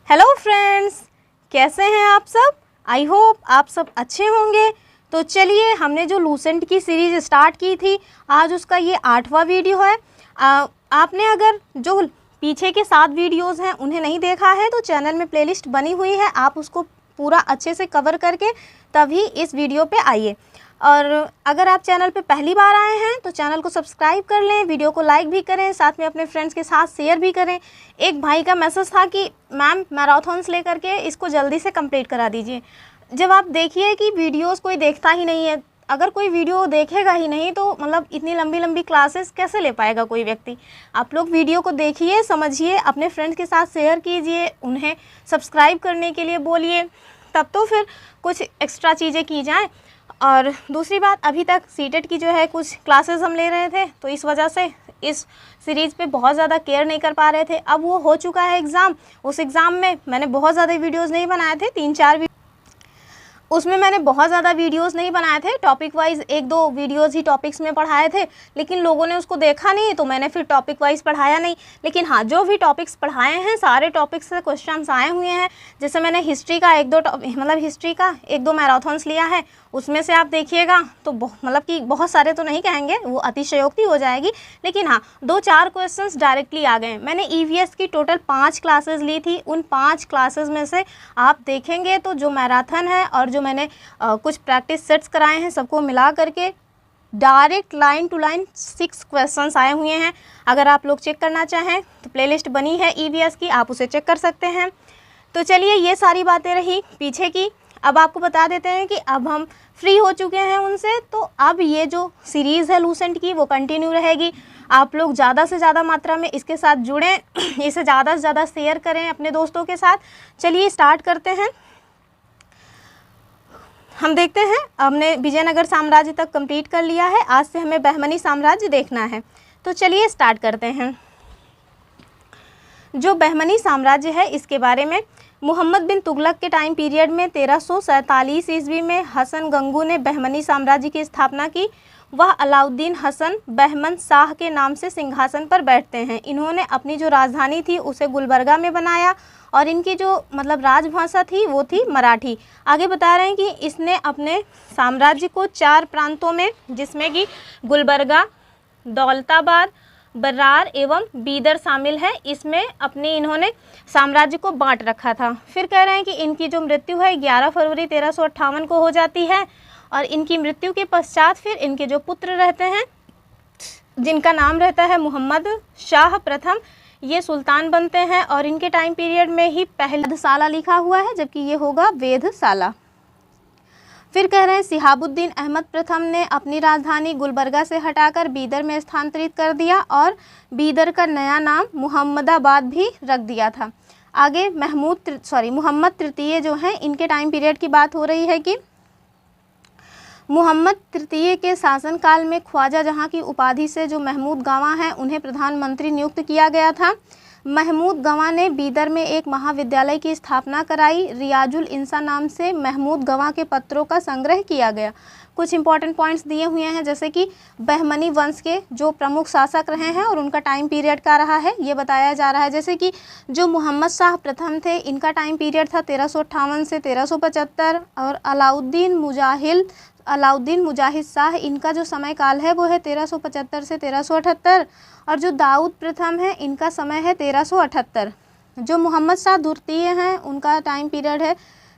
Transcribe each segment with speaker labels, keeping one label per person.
Speaker 1: Hello friends, कैसे हैं आप सब। आई होप आप सब अच्छे होंगे। तो चलिए, हमने जो लूसेंट की सीरीज़ स्टार्ट की थी, आज उसका ये 8वां वीडियो है। आपने अगर जो पीछे के 7 वीडियोस हैं उन्हें नहीं देखा है तो चैनल में प्लेलिस्ट बनी हुई है, आप उसको पूरा अच्छे से कवर करके तभी इस वीडियो पे आइए। और अगर आप चैनल पे पहली बार आए हैं तो चैनल को सब्सक्राइब कर लें, वीडियो को लाइक भी करें, साथ में अपने फ्रेंड्स के साथ शेयर भी करें। एक भाई का मैसेज था कि मैम मैराथन्स लेकर के इसको जल्दी से कंप्लीट करा दीजिए। जब आप देखिए कि वीडियोस कोई देखता ही नहीं है, अगर कोई वीडियो देखेगा ही नहीं तो मतलब इतनी लंबी लंबी क्लासेस कैसे ले पाएगा कोई व्यक्ति। आप लोग वीडियो को देखिए, समझिए, अपने फ्रेंड्स के साथ शेयर कीजिए, उन्हें सब्सक्राइब करने के लिए बोलिए, तब तो फिर कुछ एक्स्ट्रा चीज़ें की जाएँ। और दूसरी बात, अभी तक सीटेट की जो है कुछ क्लासेस हम ले रहे थे तो इस वजह से इस सीरीज़ पे बहुत ज़्यादा केयर नहीं कर पा रहे थे। अब वो हो चुका है एग्ज़ाम। उस एग्ज़ाम में मैंने बहुत ज़्यादा वीडियोस नहीं बनाए थे, 3-4 उसमें मैंने बहुत ज़्यादा वीडियोस नहीं बनाए थे, टॉपिक वाइज 1-2 वीडियोस ही टॉपिक्स में पढ़ाए थे, लेकिन लोगों ने उसको देखा नहीं तो मैंने फिर टॉपिक वाइज पढ़ाया नहीं। लेकिन हाँ, जो भी टॉपिक्स पढ़ाए हैं सारे टॉपिक्स से क्वेश्चंस आए हुए हैं। जैसे मैंने हिस्ट्री का 1-2 मैराथन्स लिया है, उसमें से आप देखिएगा तो मतलब कि बहुत सारे तो नहीं कहेंगे, वो अतिशयोक्ति हो जाएगी, लेकिन हाँ 2-4 क्वेश्चंस डायरेक्टली आ गए। मैंने ईवीएस की टोटल 5 क्लासेस ली थी। उन 5 क्लासेस में से आप देखेंगे तो जो मैराथन है और जो मैंने कुछ प्रैक्टिस सेट्स कराए हैं, सबको मिला करके direct line to line 6 questions आए हुए हैं। अगर आप लोग चेक करना चाहें तो प्लेलिस्ट बनी है ईवीएस की, आप उसे चेक कर सकते हैं। तो चलिए, ये सारी बातें रही पीछे की। अब आपको बता देते हैं कि अब हम फ्री हो चुके हैं उनसे, तो अब ये जो सीरीज़ है लूसेंट की वो कंटिन्यू रहेगी। आप लोग ज़्यादा से ज़्यादा मात्रा में इसके साथ जुड़ें, इसे ज़्यादा से ज़्यादा शेयर करें अपने दोस्तों के साथ। चलिए स्टार्ट करते हैं। हम देखते हैं, हमने विजयनगर साम्राज्य तक कंप्लीट कर लिया है, आज से हमें बहमनी साम्राज्य देखना है। तो चलिए स्टार्ट करते हैं। जो बहमनी साम्राज्य है इसके बारे में, मोहम्मद बिन तुगलक के टाइम पीरियड में 1347 ईस्वी में हसन गंगू ने बहमनी साम्राज्य की स्थापना की। वह अलाउद्दीन हसन बहमन शाह के नाम से सिंहासन पर बैठते हैं। इन्होंने अपनी जो राजधानी थी उसे गुलबर्गा में बनाया और इनकी जो राजभाषा थी वो थी मराठी। आगे बता रहे हैं कि इसने अपने साम्राज्य को 4 प्रांतों में, जिसमें कि गुलबर्गा, दौलताबाद, बरार एवं बीदर शामिल है, इसमें अपने इन्होंने साम्राज्य को बांट रखा था। फिर कह रहे हैं कि इनकी जो मृत्यु है 11 फरवरी 1358 को हो जाती है और इनकी मृत्यु के पश्चात फिर इनके जो पुत्र रहते हैं, जिनका नाम रहता है मोहम्मद शाह प्रथम, ये सुल्तान बनते हैं और इनके टाइम पीरियड में ही पहला वेधशाला लिखा हुआ है, जबकि ये होगा वेधशाला। फिर कह रहे हैं सिहाबुद्दीन अहमद प्रथम ने अपनी राजधानी गुलबर्गा से हटाकर बीदर में स्थानांतरित कर दिया और बीदर का नया नाम मुहम्मदाबाद भी रख दिया था। आगे मोहम्मद तृतीय जो हैं, इनके टाइम पीरियड की बात हो रही है कि मोहम्मद तृतीय के शासनकाल में ख्वाजा जहां की उपाधि से जो महमूद गवां हैं उन्हें प्रधानमंत्री नियुक्त किया गया था। महमूद गवां ने बीदर में एक महाविद्यालय की स्थापना कराई। रियाजुल इंसा नाम से महमूद गवां के पत्रों का संग्रह किया गया। कुछ इंपॉर्टेंट पॉइंट्स दिए हुए हैं, जैसे कि बहमनी वंश के जो प्रमुख शासक रहे हैं और उनका टाइम पीरियड क्या रहा है ये बताया जा रहा है। जैसे कि जो मोहम्मद शाह प्रथम थे, इनका टाइम पीरियड था 1358 से 1375 और अलाउद्दीन मुजाहिद शाह, इनका जो समय काल है वो है 1375 से 1378 और जो दाऊद प्रथम है इनका समय है 1378। जो मोहम्मद शाह द्वितीय हैं उनका टाइम पीरियड है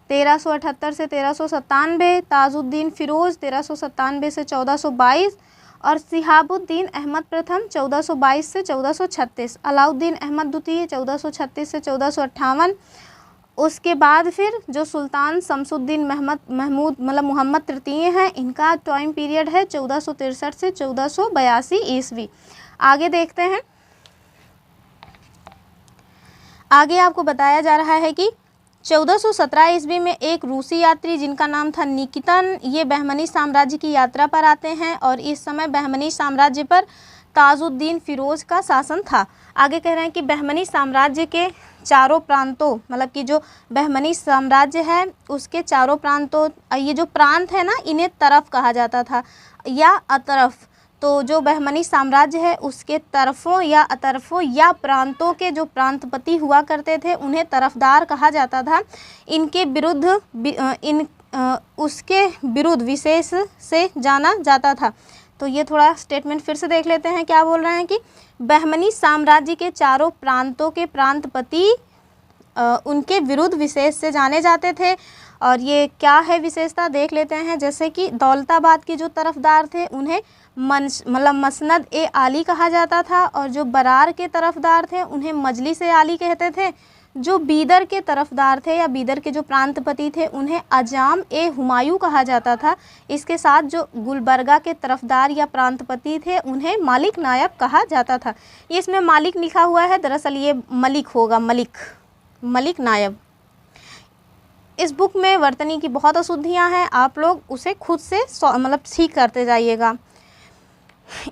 Speaker 1: 1378 से 1397। ताजुद्दीन फिरोज 1397 से 1422 और सिहाबुद्दीन अहमद प्रथम 1422 से 1436। अलाउद्दीन अहमद द्वितीय 1436 से 1458। उसके बाद फिर जो सुल्तान शमसुद्दीन मोहम्मद तृतीय हैं, इनका टाइम पीरियड है 1463 से 1482 ईस्वी। आगे देखते हैं। आगे आपको बताया जा रहा है कि 1417 ईस्वी में एक रूसी यात्री जिनका नाम था निकितन, ये बहमनी साम्राज्य की यात्रा पर आते हैं और इस समय बहमनी साम्राज्य पर ताजुद्दीन फिरोज का शासन था। आगे कह रहे हैं कि बहमनी साम्राज्य के चारों प्रांतों, मतलब कि जो बहमनी साम्राज्य है उसके चारों प्रांतों, ये जो प्रांत है ना, इन्हें तरफ कहा जाता था या अतरफ। तो जो बहमनी साम्राज्य है उसके तरफों या अतरफों या प्रांतों के जो प्रांतपति हुआ करते थे उन्हें तरफदार कहा जाता था। इनके विरुद्ध उसके विरुद्ध विशेष से जाना जाता था। तो ये थोड़ा स्टेटमेंट फिर से देख लेते हैं, क्या बोल रहे हैं कि बहमनी साम्राज्य के चारों प्रांतों के प्रांतपति उनके विरुद्ध विशेष से जाने जाते थे। और ये क्या है विशेषता देख लेते हैं, जैसे कि दौलताबाद के जो तरफदार थे उन्हें मसनद ए आली कहा जाता था, और जो बरार के तरफदार थे उन्हें मजलिस ए आली कहते थे। जो बीदर के तरफदार थे या बीदर के जो प्रांतपति थे उन्हें अजाम ए हुमायूं कहा जाता था। इसके साथ जो गुलबर्गा के तरफदार या प्रांतपति थे उन्हें मालिक नायब कहा जाता था। ये इसमें मालिक लिखा हुआ है, दरअसल ये मलिक होगा, मलिक नायब। इस बुक में वर्तनी की बहुत अशुद्धियाँ हैं, आप लोग उसे खुद से मतलब ठीक करते जाइएगा।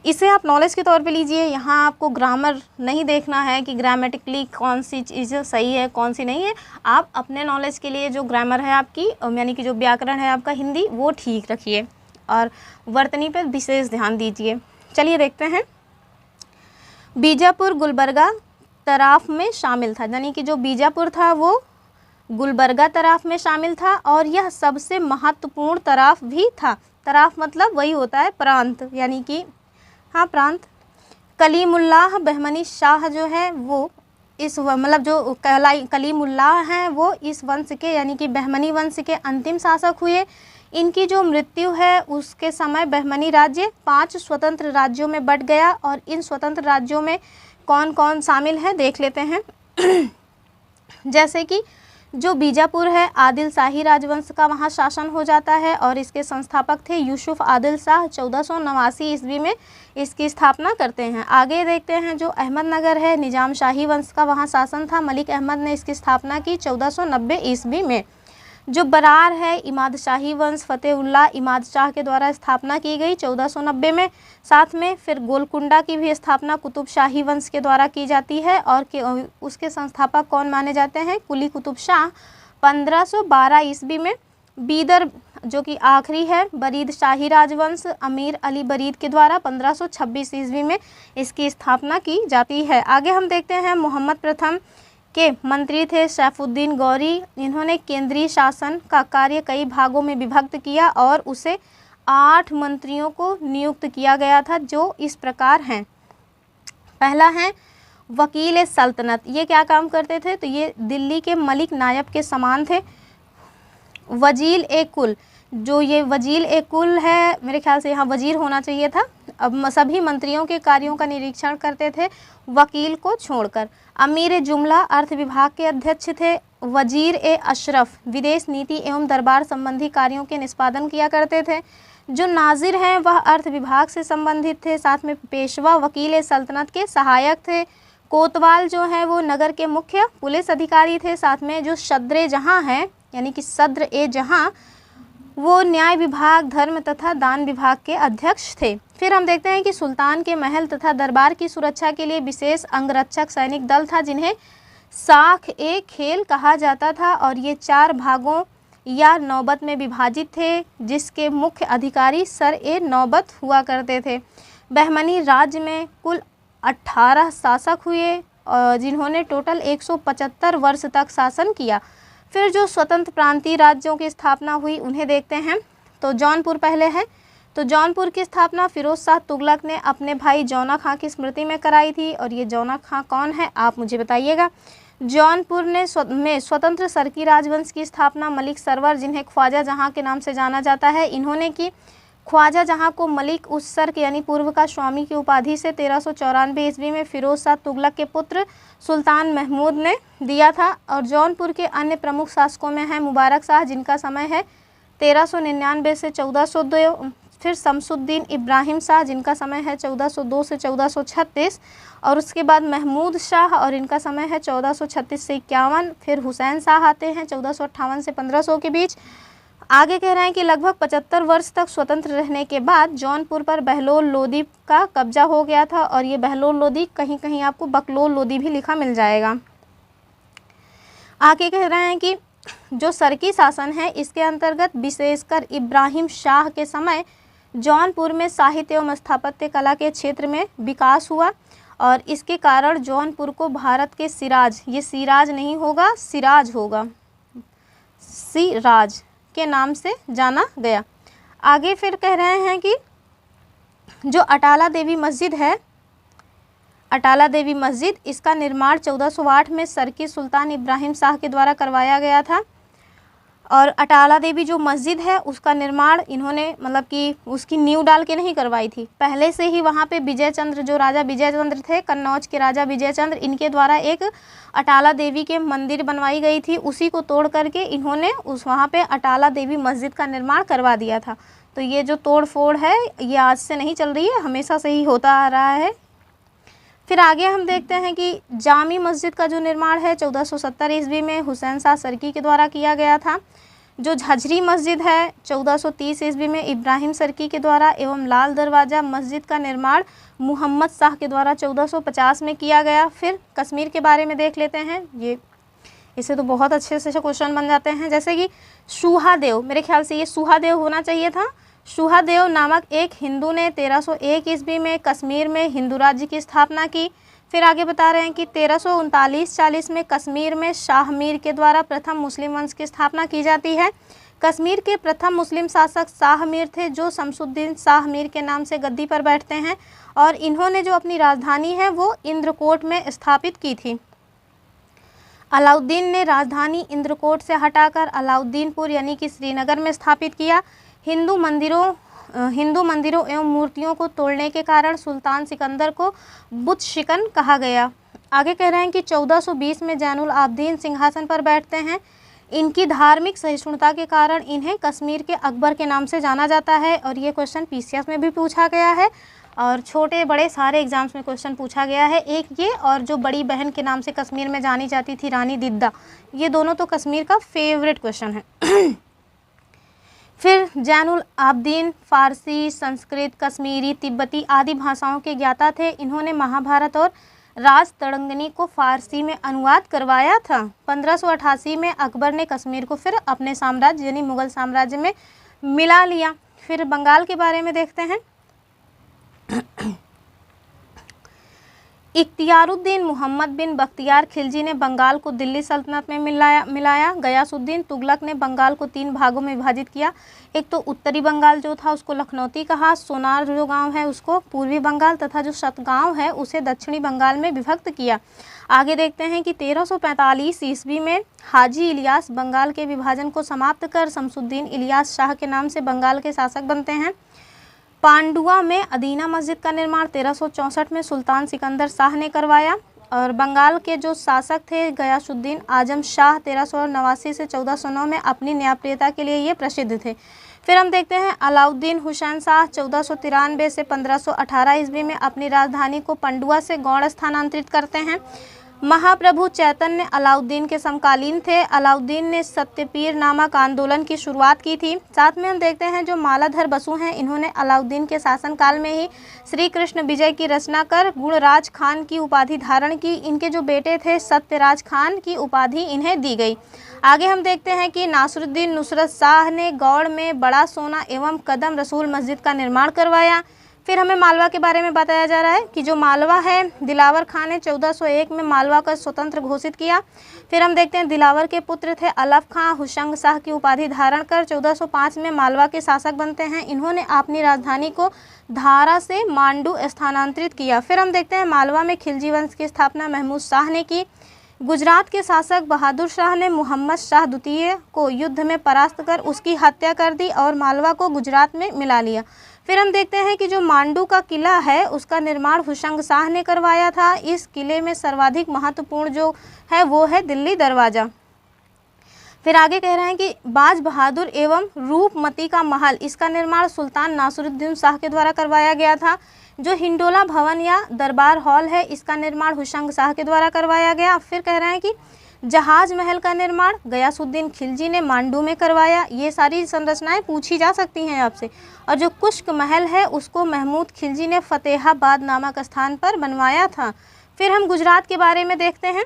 Speaker 1: इसे आप नॉलेज के तौर पे लीजिए। यहाँ आपको ग्रामर नहीं देखना है कि ग्रामेटिकली कौन सी चीज़ सही है कौन सी नहीं है। आप अपने नॉलेज के लिए जो ग्रामर है आपकी, यानी कि जो व्याकरण है आपका हिंदी, वो ठीक रखिए और वर्तनी पर विशेष ध्यान दीजिए। चलिए देखते हैं। बीजापुर गुलबर्गा तराफ में शामिल था, यानी कि जो बीजापुर था वो गुलबर्गा तराफ में शामिल था, और यह सबसे महत्वपूर्ण तराफ भी था। तराफ मतलब वही होता है प्रांत, यानी कि हाँ प्रांत। कलीमुल्लाह बहमनी शाह जो है वो इस मतलब जो कलीमुल्लाह हैं वो इस वंश के यानी कि बहमनी वंश के अंतिम शासक हुए। इनकी जो मृत्यु है उसके समय बहमनी राज्य 5 स्वतंत्र राज्यों में बंट गया, और इन स्वतंत्र राज्यों में कौन कौन शामिल है देख लेते हैं। जैसे कि जो बीजापुर है आदिल शाही राजवंश का वहाँ शासन हो जाता है, और इसके संस्थापक थे यूसुफ आदिल शाह। 1489 ईस्वी में इसकी स्थापना करते हैं। आगे देखते हैं जो अहमदनगर है निजाम शाही वंश का वहाँ शासन था, मलिक अहमद ने इसकी स्थापना की 1490 ईस्वी में। जो बरार है इमाद शाही वंश फ़तेहुल्लाह इमाद शाह के द्वारा स्थापना की गई 1490 में। साथ में फिर गोलकुंडा की भी स्थापना कुतुब शाही वंश के द्वारा की जाती है, और उसके संस्थापक कौन माने जाते हैं, कुली कुतुब शाह 1512 ईस्वी में। बीदर जो कि आखिरी है बरीद शाही राजवंश अमीर अली बरीद के द्वारा 1526 ईस्वी में इसकी स्थापना की जाती है। आगे हम देखते हैं मोहम्मद प्रथम के मंत्री थे सैफुद्दीन गौरी। इन्होंने केंद्रीय शासन का कार्य कई भागों में विभक्त किया और उसे 8 मंत्रियों को नियुक्त किया गया था, जो इस प्रकार हैं। पहला है वकील सल्तनत। ये क्या काम करते थे, तो ये दिल्ली के मलिक नायब के समान थे। वजील ए कुल, जो ये वजील ए कुल है, मेरे ख्याल से यहाँ वजीर होना चाहिए था। अब सभी मंत्रियों के कार्यों का निरीक्षण करते थे वकील को छोड़कर। अमीर जुमला अर्थ विभाग के अध्यक्ष थे। वजीर ए अशरफ विदेश नीति एवं दरबार संबंधी कार्यों के निष्पादन किया करते थे। जो नाजिर हैं वह अर्थ विभाग से संबंधित थे। साथ में पेशवा वकील ए सल्तनत के सहायक थे। कोतवाल जो है वो नगर के मुख्य पुलिस अधिकारी थे। साथ में जो सद्र जहाँ हैं यानी कि सद्र ए जहाँ, वो न्याय विभाग धर्म तथा दान विभाग के अध्यक्ष थे। फिर हम देखते हैं कि सुल्तान के महल तथा दरबार की सुरक्षा के लिए विशेष अंगरक्षक सैनिक दल था, जिन्हें साख ए खेल कहा जाता था, और ये 4 भागों या नौबत में विभाजित थे, जिसके मुख्य अधिकारी सर ए नौबत हुआ करते थे। बहमनी राज्य में कुल 18 शासक हुए, जिन्होंने टोटल 175 वर्ष तक शासन किया। फिर जो स्वतंत्र प्रांतीय राज्यों की स्थापना हुई उन्हें देखते हैं। तो जौनपुर पहले है। तो जौनपुर की स्थापना फिरोज शाह तुगलक ने अपने भाई जौना खां की स्मृति में कराई थी, और ये जौना खां कौन है आप मुझे बताइएगा। जौनपुर में स्वतंत्र सरकी राजवंश की स्थापना मलिक सरवर, जिन्हें ख्वाजा जहां के नाम से जाना जाता है, इन्होंने की। ख्वाजा जहां को मलिक उस सर्क यानी पूर्व का स्वामी की उपाधि से 1394 ईस्वी में फिरोज शाह तुगलक के पुत्र सुल्तान महमूद ने दिया था। और जौनपुर के अन्य प्रमुख शासकों में है मुबारक शाह, जिनका समय है 1399 से 1402। फिर शमसुद्दीन इब्राहिम शाह, जिनका समय है 1402 से 1436, और उसके बाद महमूद शाह, और इनका समय है 1436 से 51। फिर हुसैन शाह आते हैं 1458 से 1500 के बीच। आगे कह रहे हैं कि लगभग 75 वर्ष तक स्वतंत्र रहने के बाद जौनपुर पर बहलोल लोदी का कब्जा हो गया था, और ये बहलोल लोदी कहीं कहीं आपको बकलोल लोदी भी लिखा मिल जाएगा। आगे कह रहे हैं कि जो सरकी शासन है इसके अंतर्गत विशेषकर इब्राहिम शाह के समय जौनपुर में साहित्य एवं स्थापत्य कला के क्षेत्र में विकास हुआ और इसके कारण जौनपुर को भारत के सिराज, ये सिराज नहीं होगा, सिराज होगा, सिराज के नाम से जाना गया। आगे फिर कह रहे हैं कि जो अटाला देवी मस्जिद है, अटाला देवी मस्जिद, इसका निर्माण 1408 में सरकी सुल्तान इब्राहिम शाह के द्वारा करवाया गया था। और अटाला देवी जो मस्जिद है उसका निर्माण इन्होंने मतलब कि उसकी नींव डाल के नहीं करवाई थी, पहले से ही वहाँ पे विजय चंद्र, जो राजा विजय चंद्र थे, कन्नौज के राजा विजय चंद्र, इनके द्वारा एक अटाला देवी के मंदिर बनवाई गई थी, उसी को तोड़ करके इन्होंने उस वहाँ पे अटाला देवी मस्जिद का निर्माण करवा दिया था। तो ये जो तोड़ फोड़ है ये आज से नहीं चल रही है, हमेशा से ही होता आ रहा है। फिर आगे हम देखते हैं कि जामी मस्जिद का जो निर्माण है 1470 ईस्वी में हुसैन शाह सरकी के द्वारा किया गया था। जो झजरी मस्जिद है 1430 ईस्वी में इब्राहिम सरकी के द्वारा, एवं लाल दरवाज़ा मस्जिद का निर्माण मुहम्मद शाह के द्वारा 1450 में किया गया। फिर कश्मीर के बारे में देख लेते हैं, ये इसे तो बहुत अच्छे से क्वेश्चन बन जाते हैं, जैसे कि सुहादेव, मेरे ख्याल से ये सुहादेव होना चाहिए था। सुहादेव नामक एक हिंदू ने 1301 ईस्वी में कश्मीर में हिंदू राज्य की स्थापना की। फिर आगे बता रहे हैं कि 1339-40 में कश्मीर में शाह मीर के द्वारा प्रथम मुस्लिम वंश की स्थापना की जाती है। कश्मीर के प्रथम मुस्लिम शासक शाह मीर थे, जो शमसुद्दीन शाह मीर के नाम से गद्दी पर बैठते हैं, और इन्होंने जो अपनी राजधानी है वो इंद्रकोट में स्थापित की थी। अलाउद्दीन ने राजधानी इंद्रकोट से हटाकर अलाउद्दीनपुर यानी कि श्रीनगर में स्थापित किया। हिंदू मंदिरों एवं मूर्तियों को तोड़ने के कारण सुल्तान सिकंदर को बुत शिकन कहा गया। आगे कह रहे हैं कि 1420 में जैनुल आबदीन सिंहासन पर बैठते हैं। इनकी धार्मिक सहिष्णुता के कारण इन्हें कश्मीर के अकबर के नाम से जाना जाता है, और ये क्वेश्चन पीसीएस में भी पूछा गया है और छोटे बड़े सारे एग्जाम्स में क्वेश्चन पूछा गया है। एक ये, और जो बड़ी बहन के नाम से कश्मीर में जानी जाती थी रानी दिद्दा, ये दोनों तो कश्मीर का फेवरेट क्वेश्चन है। फिर जैनुल आबदीन फारसी, संस्कृत, कश्मीरी, तिब्बती आदि भाषाओं के ज्ञाता थे। इन्होंने महाभारत और राज तड़ंगनी को फारसी में अनुवाद करवाया था। 1588 में अकबर ने कश्मीर को फिर अपने साम्राज्य यानी मुगल साम्राज्य में मिला लिया। फिर बंगाल के बारे में देखते हैं। इख्तियारुद्दीन मोहम्मद बिन बख्तियार खिलजी ने बंगाल को दिल्ली सल्तनत में मिलाया। गयासुद्दीन तुगलक ने बंगाल को 3 भागों में विभाजित किया। एक तो उत्तरी बंगाल जो था उसको लखनौती कहा, सोनार जो गांव है उसको पूर्वी बंगाल, तथा जो सतगांव है उसे दक्षिणी बंगाल में विभक्त किया। आगे देखते हैं कि 1345 ईस्वी में हाजी इलियास बंगाल के विभाजन को समाप्त कर शमसुद्दीन इलियास शाह के नाम से बंगाल के शासक बनते हैं। पांडुआ में अदीना मस्जिद का निर्माण 1364 में सुल्तान सिकंदर शाह ने करवाया। और बंगाल के जो शासक थे गयासुद्दीन आजम शाह 1389 से 1409 में अपनी न्यायप्रियता के लिए ये प्रसिद्ध थे। फिर हम देखते हैं अलाउद्दीन हुसैन शाह 1493 से 1518 ईस्वी में अपनी राजधानी को पंडुआ से गौड़ स्थानांतरित करते हैं। महाप्रभु चैतन्य अलाउद्दीन के समकालीन थे। अलाउद्दीन ने सत्यपीर नामक आंदोलन की शुरुआत की थी। साथ में हम देखते हैं जो मालाधर बसु हैं, इन्होंने अलाउद्दीन के शासनकाल में ही श्री कृष्ण विजय की रचना कर गुणराज खान की उपाधि धारण की। इनके जो बेटे थे सत्यराज खान की उपाधि इन्हें दी गई। आगे हम देखते हैं कि नासरुद्दीन नुसरत शाह ने गौड़ में बड़ा सोना एवं कदम रसूल मस्जिद का निर्माण करवाया। फिर हमें मालवा के बारे में बताया जा रहा है कि जो मालवा है दिलावर खान ने 1401 में मालवा को स्वतंत्र घोषित किया। फिर हम देखते हैं दिलावर के पुत्र थे अलफ खां हुशंग शाह की उपाधि धारण कर 1405 में मालवा के शासक बनते हैं। इन्होंने अपनी राजधानी को धारा से मांडू स्थानांतरित किया। फिर हम देखते हैं मालवा में खिलजी वंश की स्थापना महमूद शाह ने की। गुजरात के शासक बहादुर शाह ने मोहम्मद शाह द्वितीय को युद्ध में परास्त कर उसकी हत्या कर दी और मालवा को गुजरात में मिला लिया। फिर हम देखते हैं कि जो मांडू का किला है उसका निर्माण हुशंग शाह ने करवाया था। इस किले में सर्वाधिक महत्वपूर्ण जो है वो है दिल्ली दरवाज़ा। फिर आगे कह रहे हैं कि बाज बहादुर एवं रूपमती का महल, इसका निर्माण सुल्तान नासरुद्दीन शाह के द्वारा करवाया गया था। जो हिंडोला भवन या दरबार हॉल है इसका निर्माण हुशंग शाह के द्वारा करवाया गया। फिर कह रहे हैं कि जहाज महल का निर्माण गयासुद्दीन खिलजी ने मांडू में करवाया। ये सारी संरचनाएं पूछी जा सकती हैं आपसे। और जो कुश्क महल है उसको महमूद खिलजी ने फतेहाबाद नामक स्थान पर बनवाया था। फिर हम गुजरात के बारे में देखते हैं।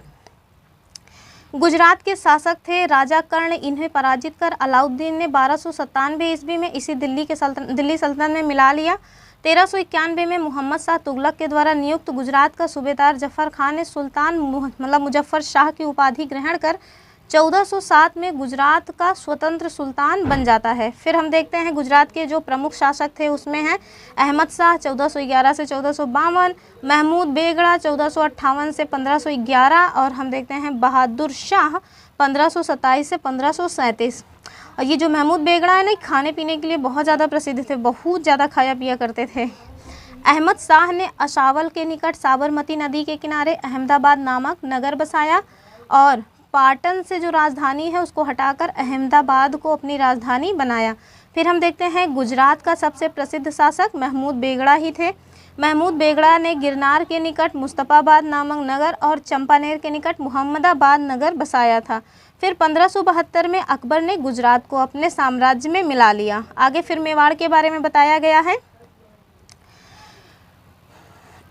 Speaker 1: गुजरात के शासक थे राजा कर्ण, इन्हें पराजित कर अलाउद्दीन ने 1297 ईस्वी में इसी दिल्ली सल्तनत में मिला लिया। 1391 में मोहम्मद शाह तुगलक के द्वारा नियुक्त गुजरात का सूबेदार जफर खान ने सुल्तान मुजफ्फर शाह की उपाधि ग्रहण कर 1407 में गुजरात का स्वतंत्र सुल्तान बन जाता है। फिर हम देखते हैं गुजरात के जो प्रमुख शासक थे उसमें हैं अहमद शाह 1411 से 1452, महमूद बेगड़ा 1458 से 1511 और हम देखते हैं बहादुर शाह 1527 से 1537। और ये जो महमूद बेगड़ा है ना, खाने पीने के लिए बहुत ज़्यादा प्रसिद्ध थे, बहुत ज़्यादा खाया पिया करते थे। अहमद शाह ने अशावल के निकट साबरमती नदी के किनारे अहमदाबाद नामक नगर बसाया और पाटन से जो राजधानी है उसको हटाकर अहमदाबाद को अपनी राजधानी बनाया। फिर हम देखते हैं गुजरात का सबसे प्रसिद्ध शासक महमूद बेगड़ा ही थे। महमूद बेगड़ा ने गिरनार के निकट मुस्तफ़ाबाद नामक नगर और चंपानेर के निकट मुहम्मदाबाद नगर बसाया था। फिर 1572 में अकबर ने गुजरात को अपने साम्राज्य में मिला लिया। आगे फिर मेवाड़ के बारे में बताया गया है।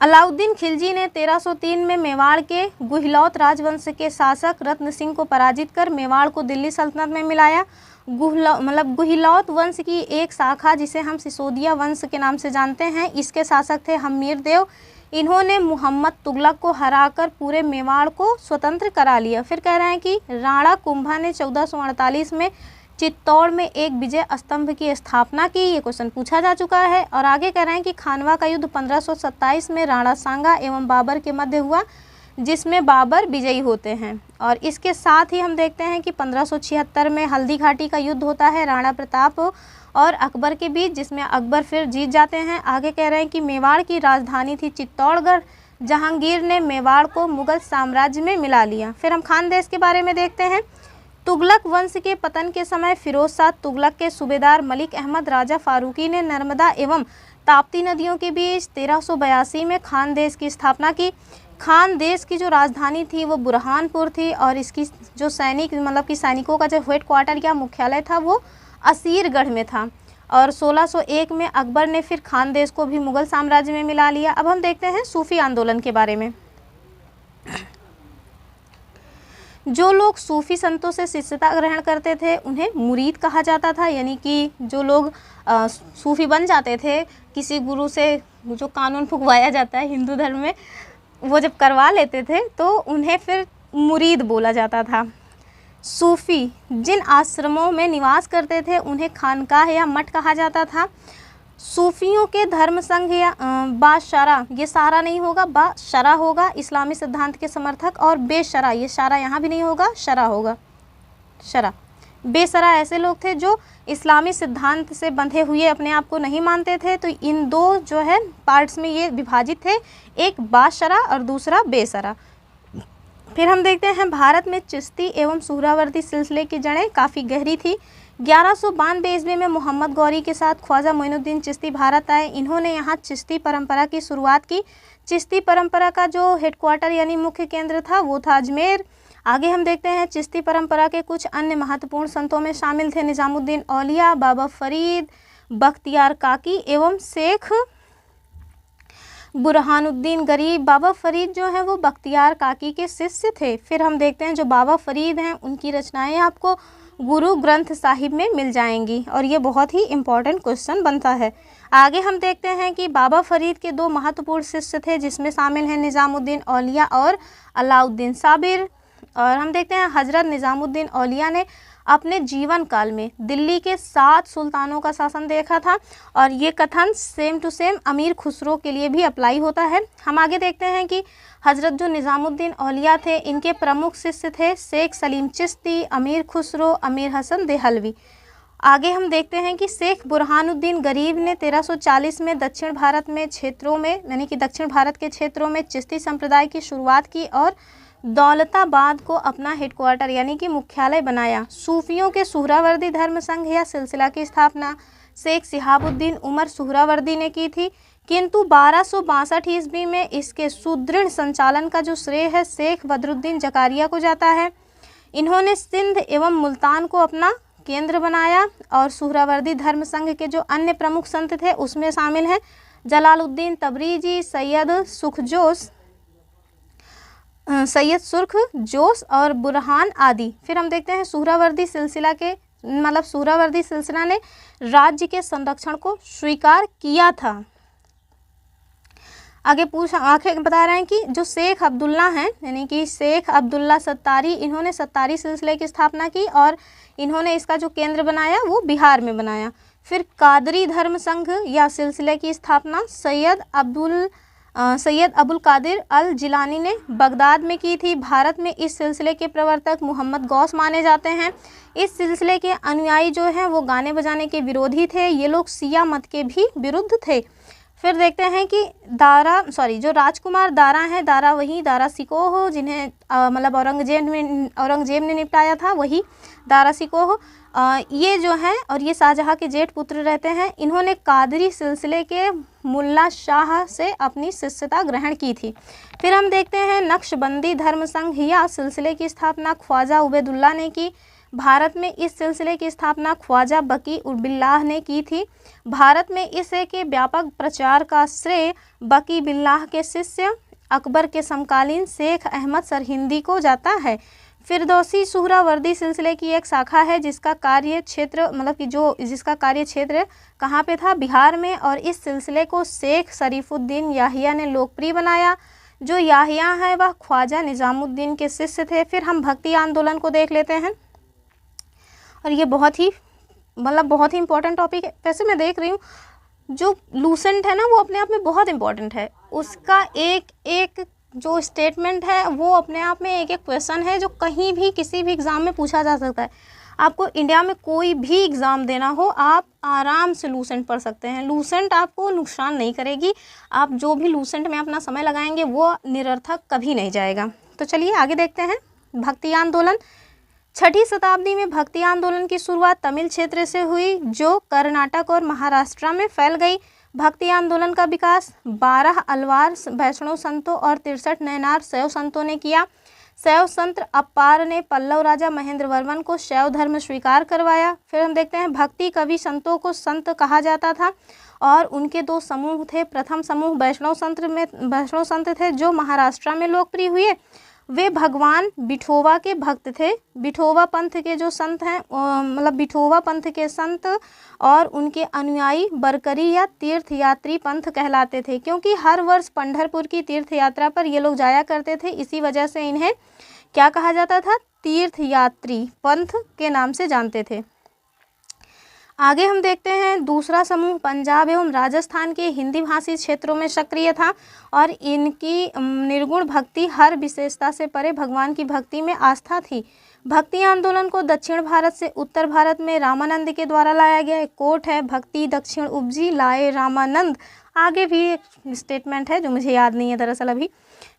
Speaker 1: अलाउद्दीन खिलजी ने 1303 में मेवाड़ के गुहिलौत राजवंश के शासक रत्न सिंह को पराजित कर मेवाड़ को दिल्ली सल्तनत में मिलाया। गुहिलौत वंश की एक शाखा जिसे हम सिसोदिया वंश के नाम से जानते हैं, इसके शासक थे हमीर देव। इन्होंने मोहम्मद तुगलक को हराकर पूरे मेवाड़ को स्वतंत्र करा लिया। फिर कह रहे हैं कि राणा कुंभा ने 1448 में चित्तौड़ में एक विजय स्तंभ की स्थापना की। ये क्वेश्चन पूछा जा चुका है। और आगे कह रहे हैं कि खानवा का युद्ध 1527 में राणा सांगा एवं बाबर के मध्य हुआ, जिसमें बाबर विजयी होते हैं। और इसके साथ ही हम देखते हैं कि 1576 में हल्दी घाटी का युद्ध होता है राणा प्रताप और अकबर के बीच, जिसमें अकबर फिर जीत जाते हैं। आगे कह रहे हैं कि मेवाड़ की राजधानी थी चित्तौड़गढ़। जहांगीर ने मेवाड़ को मुगल साम्राज्य में मिला लिया। फिर हम खानदेश के बारे में देखते हैं। तुगलक वंश के पतन के समय फिरोज शाह तुगलक के सूबेदार मलिक अहमद राजा फारूकी ने नर्मदा एवं ताप्ती नदियों के बीच 1382 में खानदेश की स्थापना की। खानदेश की जो राजधानी थी वो बुरहानपुर थी और इसकी जो सैनिकों का जो हेड क्वार्टर या मुख्यालय था वो असीरगढ़ में था। और 1601 में अकबर ने फिर खानदेश को भी मुगल साम्राज्य में मिला लिया। अब हम देखते हैं सूफी आंदोलन के बारे में। जो लोग सूफी संतों से शिष्यता ग्रहण करते थे उन्हें मुरीद कहा जाता था, यानी कि जो लोग सूफी बन जाते थे, किसी गुरु से जो कानून फुकवाया जाता है हिंदू धर्म में, वो जब करवा लेते थे तो उन्हें फिर मुरीद बोला जाता था। सूफी जिन आश्रमों में निवास करते थे उन्हें खानकाह या मठ कहा जाता था। सूफियों के धर्म संघ या बाशरा, ये सारा नहीं होगा, बाशरा होगा, इस्लामी सिद्धांत के समर्थक, और बेशरा, ये शारा यहाँ भी नहीं होगा, शरा होगा, शरा। बेशरा ऐसे लोग थे जो इस्लामी सिद्धांत से बंधे हुए अपने आप को नहीं मानते थे। तो इन दो जो है पार्ट्स में ये विभाजित थे, एक बाशरा और दूसरा बेशरा। फिर हम देखते हैं भारत में चिश्ती एवं सुहरावर्दी सिलसिले की जड़ें काफ़ी गहरी थी। 1192 ईस्वी में मोहम्मद गौरी के साथ ख्वाजा मोइनुद्दीन चिश्ती भारत आए। इन्होंने यहाँ चिश्ती परंपरा की शुरुआत की। चिश्ती परंपरा का जो हेडक्वार्टर यानी मुख्य केंद्र था वो था अजमेर। आगे हम देखते हैं चिश्ती परंपरा के कुछ अन्य महत्वपूर्ण संतों में शामिल थे निज़ामुद्दीन औलिया, बाबा फरीद, बख्तियार काकी एवं शेख बुरहानुद्दीन गरीब। बाबा फरीद जो है वो बख्तियार काकी के शिष्य थे। फिर हम देखते हैं जो बाबा फरीद हैं उनकी रचनाएं आपको गुरु ग्रंथ साहिब में मिल जाएंगी और ये बहुत ही इम्पॉर्टेंट क्वेश्चन बनता है। आगे हम देखते हैं कि बाबा फरीद के दो महत्वपूर्ण शिष्य थे जिसमें शामिल हैं निज़ामुद्दीन औलिया और अलाउद्दीन साबिर। और हम देखते हैं हज़रत निज़ामुद्दीन औलिया ने अपने जीवन काल में दिल्ली के 7 सुल्तानों का शासन देखा था और ये कथन सेम टू सेम अमीर खुसरो के लिए भी अप्लाई होता है। हम आगे देखते हैं कि हज़रत जो निज़ामुद्दीन औलिया थे इनके प्रमुख शिष्य थे शेख सलीम चिश्ती, अमीर खुसरो, अमीर हसन देहलवी। आगे हम देखते हैं कि शेख बुरहानुद्दीन गरीब ने 1340 में दक्षिण भारत में क्षेत्रों में यानी कि दक्षिण भारत के क्षेत्रों में चिश्ती संप्रदाय की शुरुआत की और दौलताबाद को अपना हेडक्वार्टर यानी कि मुख्यालय बनाया। सूफियों के सुहरावर्दी धर्म संघ या सिलसिला की स्थापना शेख सिहाबुद्दीन उमर सुहरावर्दी ने की थी, किंतु 1262 ईस्वी में इसके सुदृढ़ संचालन का जो श्रेय है शेख बदरुद्दीन जकारिया को जाता है। इन्होंने सिंध एवं मुल्तान को अपना केंद्र बनाया और सुहरावर्दी धर्म संघ के जो अन्य प्रमुख संत थे उसमें शामिल हैं जलालुद्दीन तबरीजी, सैयद सुखजोश, सैयद सुर्ख, जोश और बुरहान आदि। फिर हम देखते हैं सुहरावर्दी सिलसिला के मतलब सुहरावर्दी सिलसिला ने राज्य के संरक्षण को स्वीकार किया था। आगे बता रहे हैं कि जो शेख अब्दुल्ला हैं यानी कि शेख अब्दुल्ला सत्तारी, इन्होंने सत्तारी सिलसिले की स्थापना की और इन्होंने इसका जो केंद्र बनाया वो बिहार में बनाया। फिर कादरी धर्म संघ या सिलसिले की स्थापना सैयद अबुल कादिर अल जिलानी ने बगदाद में की थी। भारत में इस सिलसिले के प्रवर्तक मोहम्मद गौस माने जाते हैं। इस सिलसिले के अनुयायी जो हैं वो गाने बजाने के विरोधी थे। ये लोग शिया मत के भी विरुद्ध थे। फिर देखते हैं कि जो राजकुमार दारा हैं, दारा सिकोह जिन्हें मतलब औरंगजेब ने निपटाया था, वही दारा सिकोह ये जो हैं और ये शाहजहाँ के जेठ पुत्र रहते हैं। इन्होंने कादरी सिलसिले के मुल्ला शाह से अपनी शिष्यता ग्रहण की थी। फिर हम देखते हैं नक्शबंदी धर्म संघ या सिलसिले की स्थापना ख्वाजा उबैदुल्लाह ने की। भारत में इस सिलसिले की स्थापना ख्वाजा बकी बिल्लाह ने की थी। भारत में इसे के व्यापक प्रचार का श्रेय बकी बिल्लाह के शिष्य अकबर के समकालीन शेख अहमद सरहिंदी को जाता है। फिरदौसी सुहरावर्दी सिलसिले की एक शाखा है जिसका कार्य क्षेत्र कहाँ पे था, बिहार में, और इस सिलसिले को शेख शरीफुद्दीन याहिया ने लोकप्रिय बनाया। जो याहिया है वह ख्वाजा निजामुद्दीन के शिष्य थे। फिर हम भक्ति आंदोलन को देख लेते हैं और ये बहुत ही इम्पोर्टेंट टॉपिक है। वैसे मैं देख रही हूँ जो लूसेंट है ना वो अपने आप में बहुत इम्पोर्टेंट है। उसका एक जो स्टेटमेंट है वो अपने आप में एक क्वेश्चन है जो कहीं भी किसी भी एग्ज़ाम में पूछा जा सकता है। आपको इंडिया में कोई भी एग्ज़ाम देना हो आप आराम से लूसेंट पढ़ सकते हैं। लूसेंट आपको नुकसान नहीं करेगी। आप जो भी लूसेंट में अपना समय लगाएंगे वो निरर्थक कभी नहीं जाएगा। तो चलिए आगे देखते हैं। भक्ति आंदोलन। 6ठी शताब्दी में भक्ति आंदोलन की शुरुआत तमिल क्षेत्र से हुई जो कर्नाटक और महाराष्ट्र में फैल गई। भक्ति आंदोलन का विकास 12 अलवार वैष्णव संतों और 63 नैनार शैव संतों ने किया। शैव संत अप्पार ने पल्लव राजा महेंद्र वर्मन को शैव धर्म स्वीकार करवाया। फिर हम देखते हैं भक्ति कवि संतों को संत कहा जाता था और उनके 2 समूह थे। प्रथम समूह वैष्णव संत थे जो महाराष्ट्र में लोकप्रिय हुए। वे भगवान विठोबा के भक्त थे। विठोबा पंथ के जो संत हैं विठोबा पंथ के संत और उनके अनुयायी बरकरी या तीर्थयात्री पंथ कहलाते थे क्योंकि हर वर्ष पंढरपुर की तीर्थ यात्रा पर ये लोग जाया करते थे। इसी वजह से इन्हें क्या कहा जाता था, तीर्थयात्री पंथ के नाम से जानते थे। आगे हम देखते हैं दूसरा समूह पंजाब एवं राजस्थान के हिंदी भाषी क्षेत्रों में सक्रिय था और इनकी निर्गुण भक्ति हर विशेषता से परे भगवान की भक्ति में आस्था थी। भक्ति आंदोलन को दक्षिण भारत से उत्तर भारत में रामानंद के द्वारा लाया गया। एक कोट है, भक्ति दक्षिण उपजी लाए रामानंद। आगे भी एक स्टेटमेंट है जो मुझे याद नहीं है दरअसल अभी।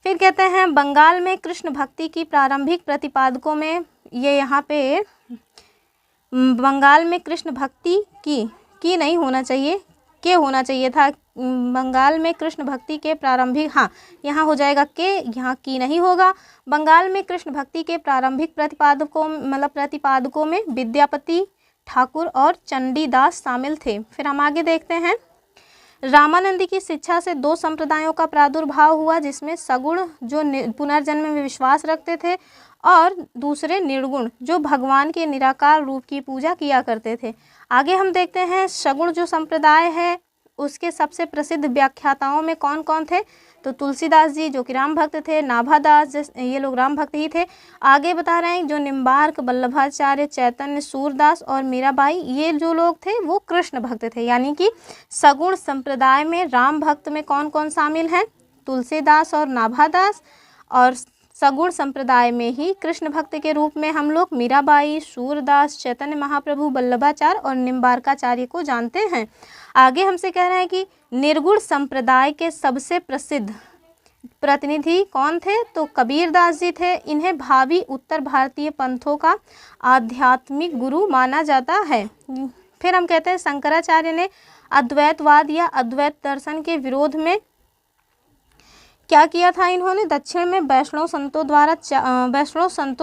Speaker 1: फिर कहते हैं बंगाल में कृष्ण भक्ति की प्रारंभिक प्रतिपादकों में ये यहाँ पे बंगाल में कृष्ण भक्ति की नहीं होना चाहिए, के होना चाहिए था। बंगाल में कृष्ण भक्ति के प्रारंभिक, हाँ यहाँ हो जाएगा के, यहाँ की नहीं होगा। बंगाल में कृष्ण भक्ति के प्रारंभिक प्रतिपादकों में विद्यापति ठाकुर और चंडीदास शामिल थे। फिर हम आगे देखते हैं। रामानंदी की शिक्षा से 2 संप्रदायों का प्रादुर्भाव हुआ जिसमें सगुण जो पुनर्जन्म में विश्वास रखते थे और दूसरे निर्गुण जो भगवान के निराकार रूप की पूजा किया करते थे। आगे हम देखते हैं सगुण जो संप्रदाय है उसके सबसे प्रसिद्ध व्याख्याताओं में कौन कौन थे, तो तुलसीदास जी जो कि राम भक्त थे, नाभादास ये लोग राम भक्त ही थे। आगे बता रहे हैं जो निम्बार्क, वल्लभाचार्य, चैतन्य, सूरदास और मीराबाई ये जो लोग थे वो कृष्ण भक्त थे। यानी कि सगुण संप्रदाय में राम भक्त में कौन कौन शामिल हैं, तुलसीदास और नाभादास, और सगुण संप्रदाय में ही कृष्ण भक्त के रूप में हम लोग मीराबाई, सूरदास, चैतन्य महाप्रभु, वल्लभाचार्य और निम्बार्काचार्य को जानते हैं। आगे हमसे कह रहे हैं कि निर्गुण संप्रदाय के सबसे प्रसिद्ध प्रतिनिधि कौन थे, तो कबीरदास जी थे। इन्हें भावी उत्तर भारतीय पंथों का आध्यात्मिक गुरु माना जाता है। फिर हम कहते हैं शंकराचार्य ने अद्वैतवाद या अद्वैत दर्शन के विरोध में क्या किया था, इन्होंने दक्षिण में वैष्णव संतों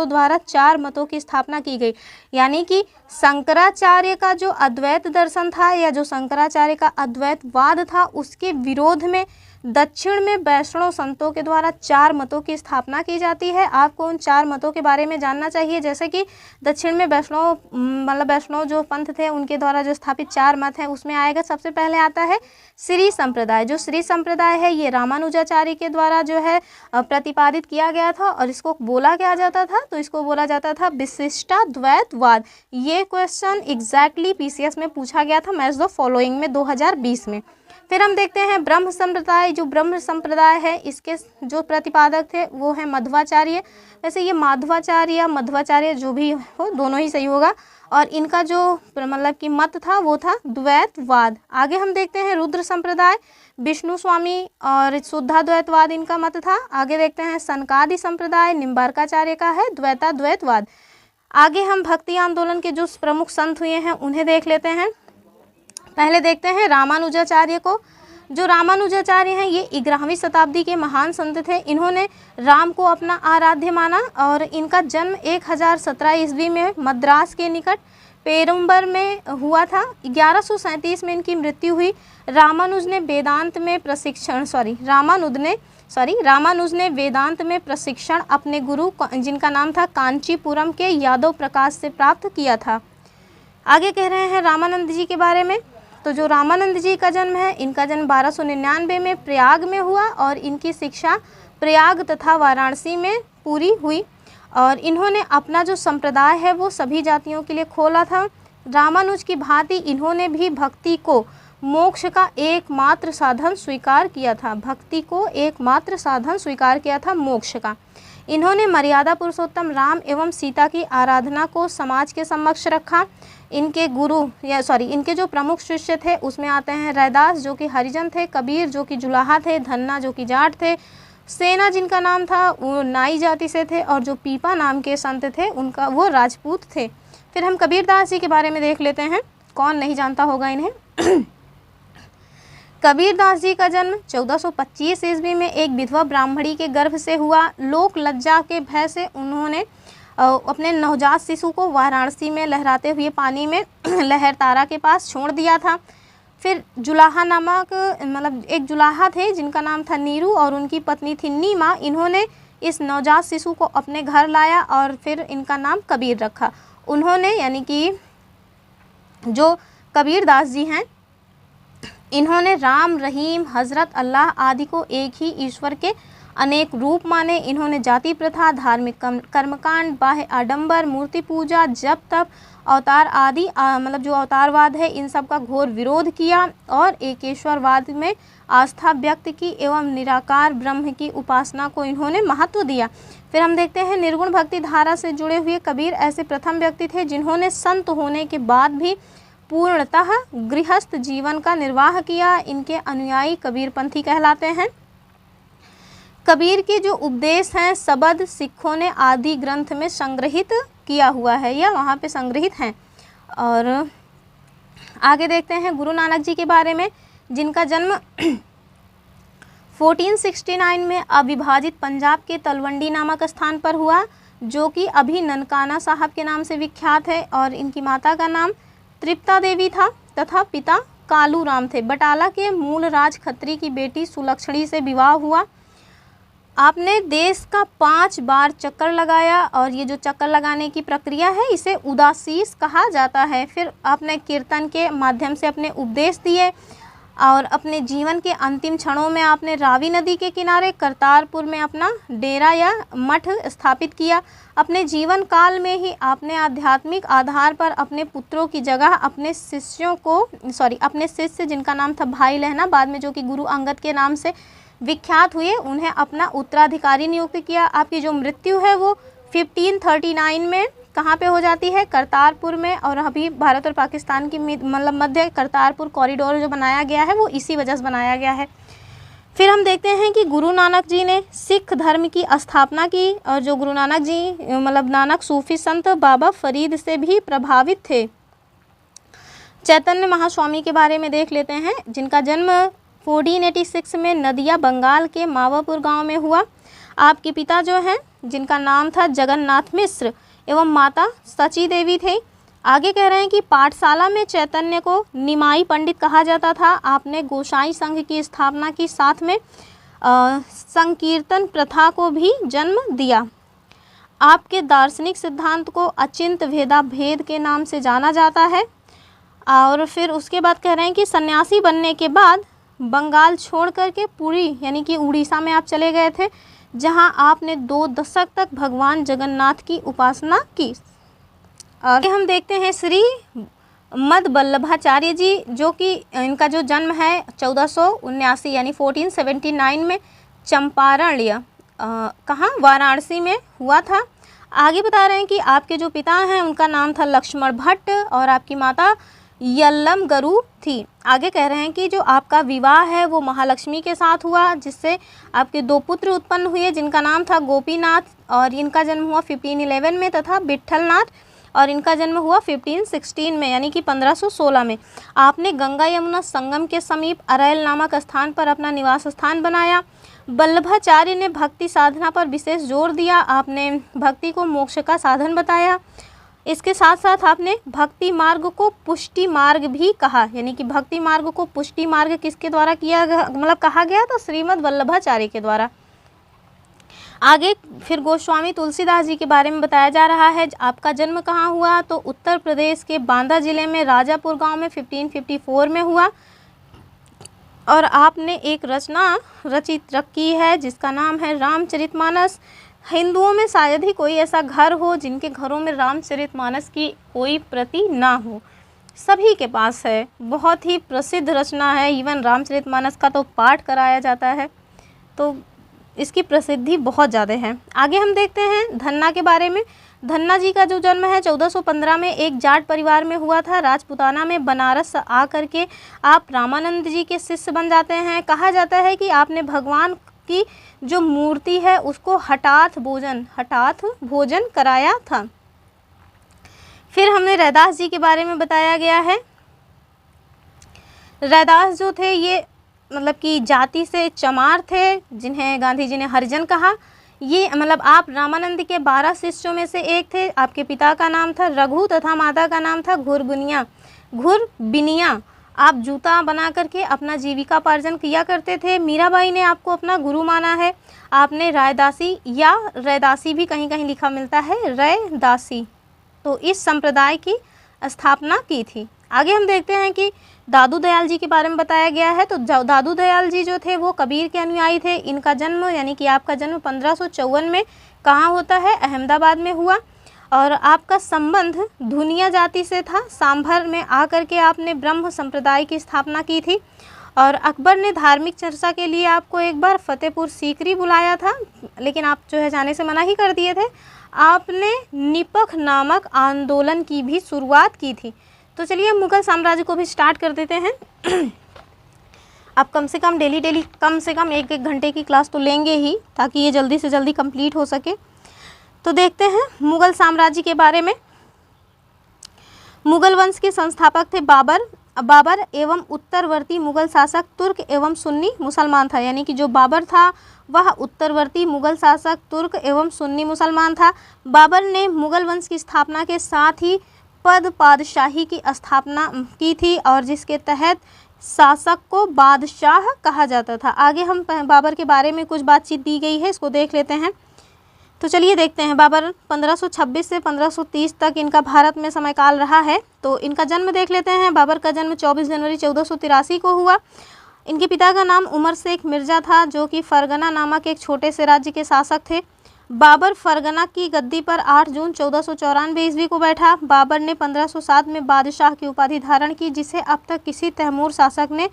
Speaker 1: द्वारा 4 मतों की स्थापना की गई। यानी कि शंकराचार्य का जो अद्वैत दर्शन था या जो शंकराचार्य का अद्वैतवाद था उसके विरोध में दक्षिण में वैष्णव संतों के द्वारा 4 मतों की स्थापना की जाती है। आपको उन 4 मतों के बारे में जानना चाहिए, जैसे कि दक्षिण में वैष्णव जो पंथ थे उनके द्वारा जो स्थापित 4 मत हैं उसमें आएगा। सबसे पहले आता है श्री संप्रदाय। जो श्री संप्रदाय है ये रामानुजाचार्य के द्वारा जो है प्रतिपादित किया गया था, और इसको बोला क्या जाता था, तो इसको बोला जाता था विशिष्टाद्वैतवाद। ये क्वेश्चन एग्जैक्टली पीसीएस में पूछा गया था मैच द फॉलोइंग में 2020 में। फिर हम देखते हैं ब्रह्म संप्रदाय। जो ब्रह्म संप्रदाय है इसके जो प्रतिपादक थे वो है मध्वाचार्य। वैसे ये माधवाचार्य या मध्वाचार्य जो भी हो दोनों ही सही होगा, और इनका जो मतलब कि मत था वो था द्वैतवाद। आगे हम देखते हैं रुद्र संप्रदाय, विष्णु स्वामी और शुद्धाद्वैतवाद इनका मत था। आगे देखते हैं सनकादि संप्रदाय, निम्बार्काचार्य का है द्वैताद्वैतवाद। आगे हम भक्ति आंदोलन के जो प्रमुख संत हुए हैं उन्हें देख लेते हैं। पहले देखते हैं रामानुजाचार्य को। जो रामानुजाचार्य हैं ये 11वीं शताब्दी के महान संत थे। इन्होंने राम को अपना आराध्य माना, और इनका जन्म 1017 ईस्वी में मद्रास के निकट पेरुम्बर में हुआ था। 1137 में इनकी मृत्यु हुई। रामानुज ने वेदांत में प्रशिक्षण अपने गुरु जिनका नाम था कांचीपुरम के यादव प्रकाश से प्राप्त किया था। आगे कह रहे हैं रामानंद जी के बारे में। तो जो रामानंद जी का जन्म है, इनका जन्म 1299 में प्रयाग में हुआ, और इनकी शिक्षा प्रयाग तथा वाराणसी में पूरी हुई, और इन्होंने अपना जो संप्रदाय है वो सभी जातियों के लिए खोला था। रामानुज की भांति इन्होंने भी भक्ति को मोक्ष का एकमात्र साधन स्वीकार किया था। भक्ति को एकमात्र साधन स्वीकार किया था मोक्ष का। इन्होंने मर्यादा पुरुषोत्तम राम एवं सीता की आराधना को समाज के समक्ष रखा। इनके जो प्रमुख शिष्य थे उसमें आते हैं रैदास जो कि हरिजन थे, कबीर जो कि जुलाहा थे, धन्ना जो कि जाट थे, सेना जिनका नाम था वो नाई जाति से थे, और जो पीपा नाम के संत थे उनका वो राजपूत थे। फिर हम कबीरदास जी के बारे में देख लेते हैं, कौन नहीं जानता होगा इन्हें। कबीरदास जी का जन्म 1425 ईस्वी में एक विधवा ब्राह्मणी के गर्भ से हुआ। लोक लज्जा के भय से उन्होंने अपने नवजात शिशु को वाराणसी में लहराते हुए पानी में लहरतारा के पास छोड़ दिया था। फिर जुलाहा नामक एक जुलाहा थे जिनका नाम था नीरू, और उनकी पत्नी थी नीमा। इन्होंने इस नवजात शिशु को अपने घर लाया और फिर इनका नाम कबीर रखा। उन्होंने यानी कि जो कबीरदास जी हैं इन्होंने राम, रहीम, हज़रत, अल्लाह आदि को एक ही ईश्वर के अनेक रूप माने। इन्होंने जाति प्रथा, धार्मिक कर्मकांड, बाह्य आडंबर, मूर्ति पूजा, जप तप, अवतार आदि जो अवतारवाद है इन सब का घोर विरोध किया, और एकेश्वरवाद में आस्था व्यक्त की एवं निराकार ब्रह्म की उपासना को इन्होंने महत्व दिया। फिर हम देखते हैं निर्गुण भक्ति धारा से जुड़े हुए कबीर ऐसे प्रथम व्यक्ति थे जिन्होंने संत होने के बाद भी पूर्णतः गृहस्थ जीवन का निर्वाह किया। इनके अनुयायी कबीरपंथी कहलाते हैं। कबीर के जो उपदेश हैं शब्द सिखों ने आदि ग्रंथ में संग्रहित किया हुआ है या वहाँ पे संग्रहित हैं। और आगे देखते हैं गुरु नानक जी के बारे में, जिनका जन्म 1469 में अविभाजित पंजाब के तलवंडी नामक स्थान पर हुआ, जो कि अभी ननकाना साहब के नाम से विख्यात है। और इनकी माता का नाम तृप्ता देवी था तथा पिता कालू राम थे। बटाला के मूल राज खत्री की बेटी सुलक्षणी से विवाह हुआ। आपने देश का 5 बार चक्कर लगाया, और ये जो चक्कर लगाने की प्रक्रिया है इसे उदासीस कहा जाता है। फिर आपने कीर्तन के माध्यम से अपने उपदेश दिए, और अपने जीवन के अंतिम क्षणों में आपने रावी नदी के किनारे करतारपुर में अपना डेरा या मठ स्थापित किया। अपने जीवन काल में ही आपने आध्यात्मिक आधार पर अपने पुत्रों की जगह अपने शिष्य जिनका नाम था भाई लहना, बाद में जो कि गुरु अंगद के नाम से विख्यात हुए, उन्हें अपना उत्तराधिकारी नियुक्त किया। आपकी जो मृत्यु है वो 1539 में कहाँ पे हो जाती है? करतारपुर में। और अभी भारत और पाकिस्तान की मध्य करतारपुर कॉरिडोर जो बनाया गया है वो इसी वजह से बनाया गया है। फिर हम देखते हैं कि गुरु नानक जी ने सिख धर्म की स्थापना की, और जो गुरु नानक जी नानक सूफी संत बाबा फरीद से भी प्रभावित थे। चैतन्य महास्वामी के बारे में देख लेते हैं, जिनका जन्म 1486 में नदिया बंगाल के मावापुर गांव में हुआ। आपके पिता जो हैं जिनका नाम था जगन्नाथ मिश्र एवं माता सची देवी थे। आगे कह रहे हैं कि पाठशाला में चैतन्य को निमाई पंडित कहा जाता था। आपने गोसाई संघ की स्थापना की, साथ में संकीर्तन प्रथा को भी जन्म दिया। आपके दार्शनिक सिद्धांत को अचिंत भेदाभेद के नाम से जाना जाता है। और फिर उसके बाद कह रहे हैं कि सन्यासी बनने के बाद बंगाल छोड़ करके पुरी यानी कि उड़ीसा में आप चले गए थे, जहां आपने 2 दशक तक भगवान जगन्नाथ की उपासना की। और हम देखते हैं श्री मद वल्लभाचार्य जी, जो कि इनका जो जन्म है 1479 यानी 1479 में चंपारण या कहाँ वाराणसी में हुआ था। आगे बता रहे हैं कि आपके जो पिता हैं उनका नाम था लक्ष्मण भट्ट और आपकी माता यल्लम गरु थी। आगे कह रहे हैं कि जो आपका विवाह है वो महालक्ष्मी के साथ हुआ, जिससे आपके 2 पुत्र उत्पन्न हुए, जिनका नाम था गोपीनाथ और इनका जन्म हुआ 1511 में, तथा विट्ठलनाथ और इनका जन्म हुआ 1516 में यानी कि 1516 में। आपने गंगा यमुना संगम के समीप अरैल नामक स्थान पर अपना निवास स्थान बनाया। वल्लभाचार्य ने भक्ति साधना पर विशेष जोर दिया। आपने भक्ति को मोक्ष का साधन बताया। इसके साथ साथ आपने भक्ति मार्ग को पुष्टि मार्ग भी कहा, यानी कि भक्ति मार्ग को पुष्टि मार्ग किसके द्वारा किया मतलब कहा गया, तो श्रीमद वल्लभाचार्य के द्वारा। आगे फिर गोस्वामी तुलसीदास जी के बारे में बताया जा रहा है। आपका जन्म कहाँ हुआ, तो उत्तर प्रदेश के बांदा जिले में राजापुर गांव में 1554 में हुआ। और आपने एक रचना रचित रखी है जिसका नाम है रामचरितमानस। हिंदुओं में शायद ही कोई ऐसा घर हो जिनके घरों में रामचरितमानस की कोई प्रति ना हो, सभी के पास है। बहुत ही प्रसिद्ध रचना है, इवन रामचरितमानस का तो पाठ कराया जाता है, तो इसकी प्रसिद्धि बहुत ज़्यादा है। आगे हम देखते हैं धन्ना के बारे में। धन्ना जी का जो जन्म है 1415 में एक जाट परिवार में हुआ था। राजपुताना में बनारस आ करके आप रामानंद जी के शिष्य बन जाते हैं। कहा जाता है कि आपने भगवान की जो मूर्ति है उसको हठात भोजन कराया था। फिर हमने रैदास जी के बारे में बताया गया है। रैदास जो थे ये मतलब कि जाति से चमार थे, जिन्हें गांधी जी ने हरिजन कहा। ये मतलब आप रामानंद के 12 शिष्यों में से एक थे। आपके पिता का नाम था रघु तथा माता का नाम था घुरबिनिया। आप जूता बना करके अपना जीविका पार्जन किया करते थे। मीराबाई ने आपको अपना गुरु माना है। आपने रायदासी या रैदासी भी कहीं कहीं लिखा मिलता है, रैदासी, तो इस संप्रदाय की स्थापना की थी। आगे हम देखते हैं कि दादू दयाल जी के बारे में बताया गया है। तो दादू दयाल जी जो थे वो कबीर के अनुयायी थे। इनका जन्म यानी कि आपका जन्म 1554 में कहाँ होता है, अहमदाबाद में हुआ। और आपका संबंध धुनिया जाति से था। सांभर में आकर के आपने ब्रह्म संप्रदाय की स्थापना की थी। और अकबर ने धार्मिक चर्चा के लिए आपको एक बार फतेहपुर सीकरी बुलाया था, लेकिन आप जो है जाने से मना ही कर दिए थे। आपने निपख नामक आंदोलन की भी शुरुआत की थी। तो चलिए मुगल साम्राज्य को भी स्टार्ट कर देते हैं। आप कम से कम डेली कम से कम 1-1 घंटे की क्लास तो लेंगे ही, ताकि ये जल्दी से जल्दी कंप्लीट हो सके। तो देखते हैं मुगल साम्राज्य के बारे में। मुगल वंश के संस्थापक थे बाबर एवं उत्तरवर्ती मुगल शासक तुर्क एवं सुन्नी मुसलमान था। यानी कि जो बाबर था वह उत्तरवर्ती मुगल शासक तुर्क एवं सुन्नी मुसलमान था। बाबर ने मुगल वंश की स्थापना के साथ ही पादशाही की स्थापना की थी, और जिसके तहत शासक को बादशाह कहा जाता था। आगे हम बाबर के बारे में कुछ बातचीत दी गई है, इसको देख लेते हैं। तो चलिए देखते हैं। बाबर 1526 से 1530 तक इनका भारत में समयकाल रहा है। तो इनका जन्म देख लेते हैं। बाबर का जन्म 24 जनवरी 1483 को हुआ। इनके पिता का नाम उमर शेख मिर्ज़ा था, जो कि फरगना नामक एक छोटे से राज्य के शासक थे। बाबर फरगना की गद्दी पर 8 जून 1494 ईस्वी को बैठा। बाबर ने 1507 में बादशाह की उपाधि धारण की, जिसे अब तक किसी तैमूर शासक ने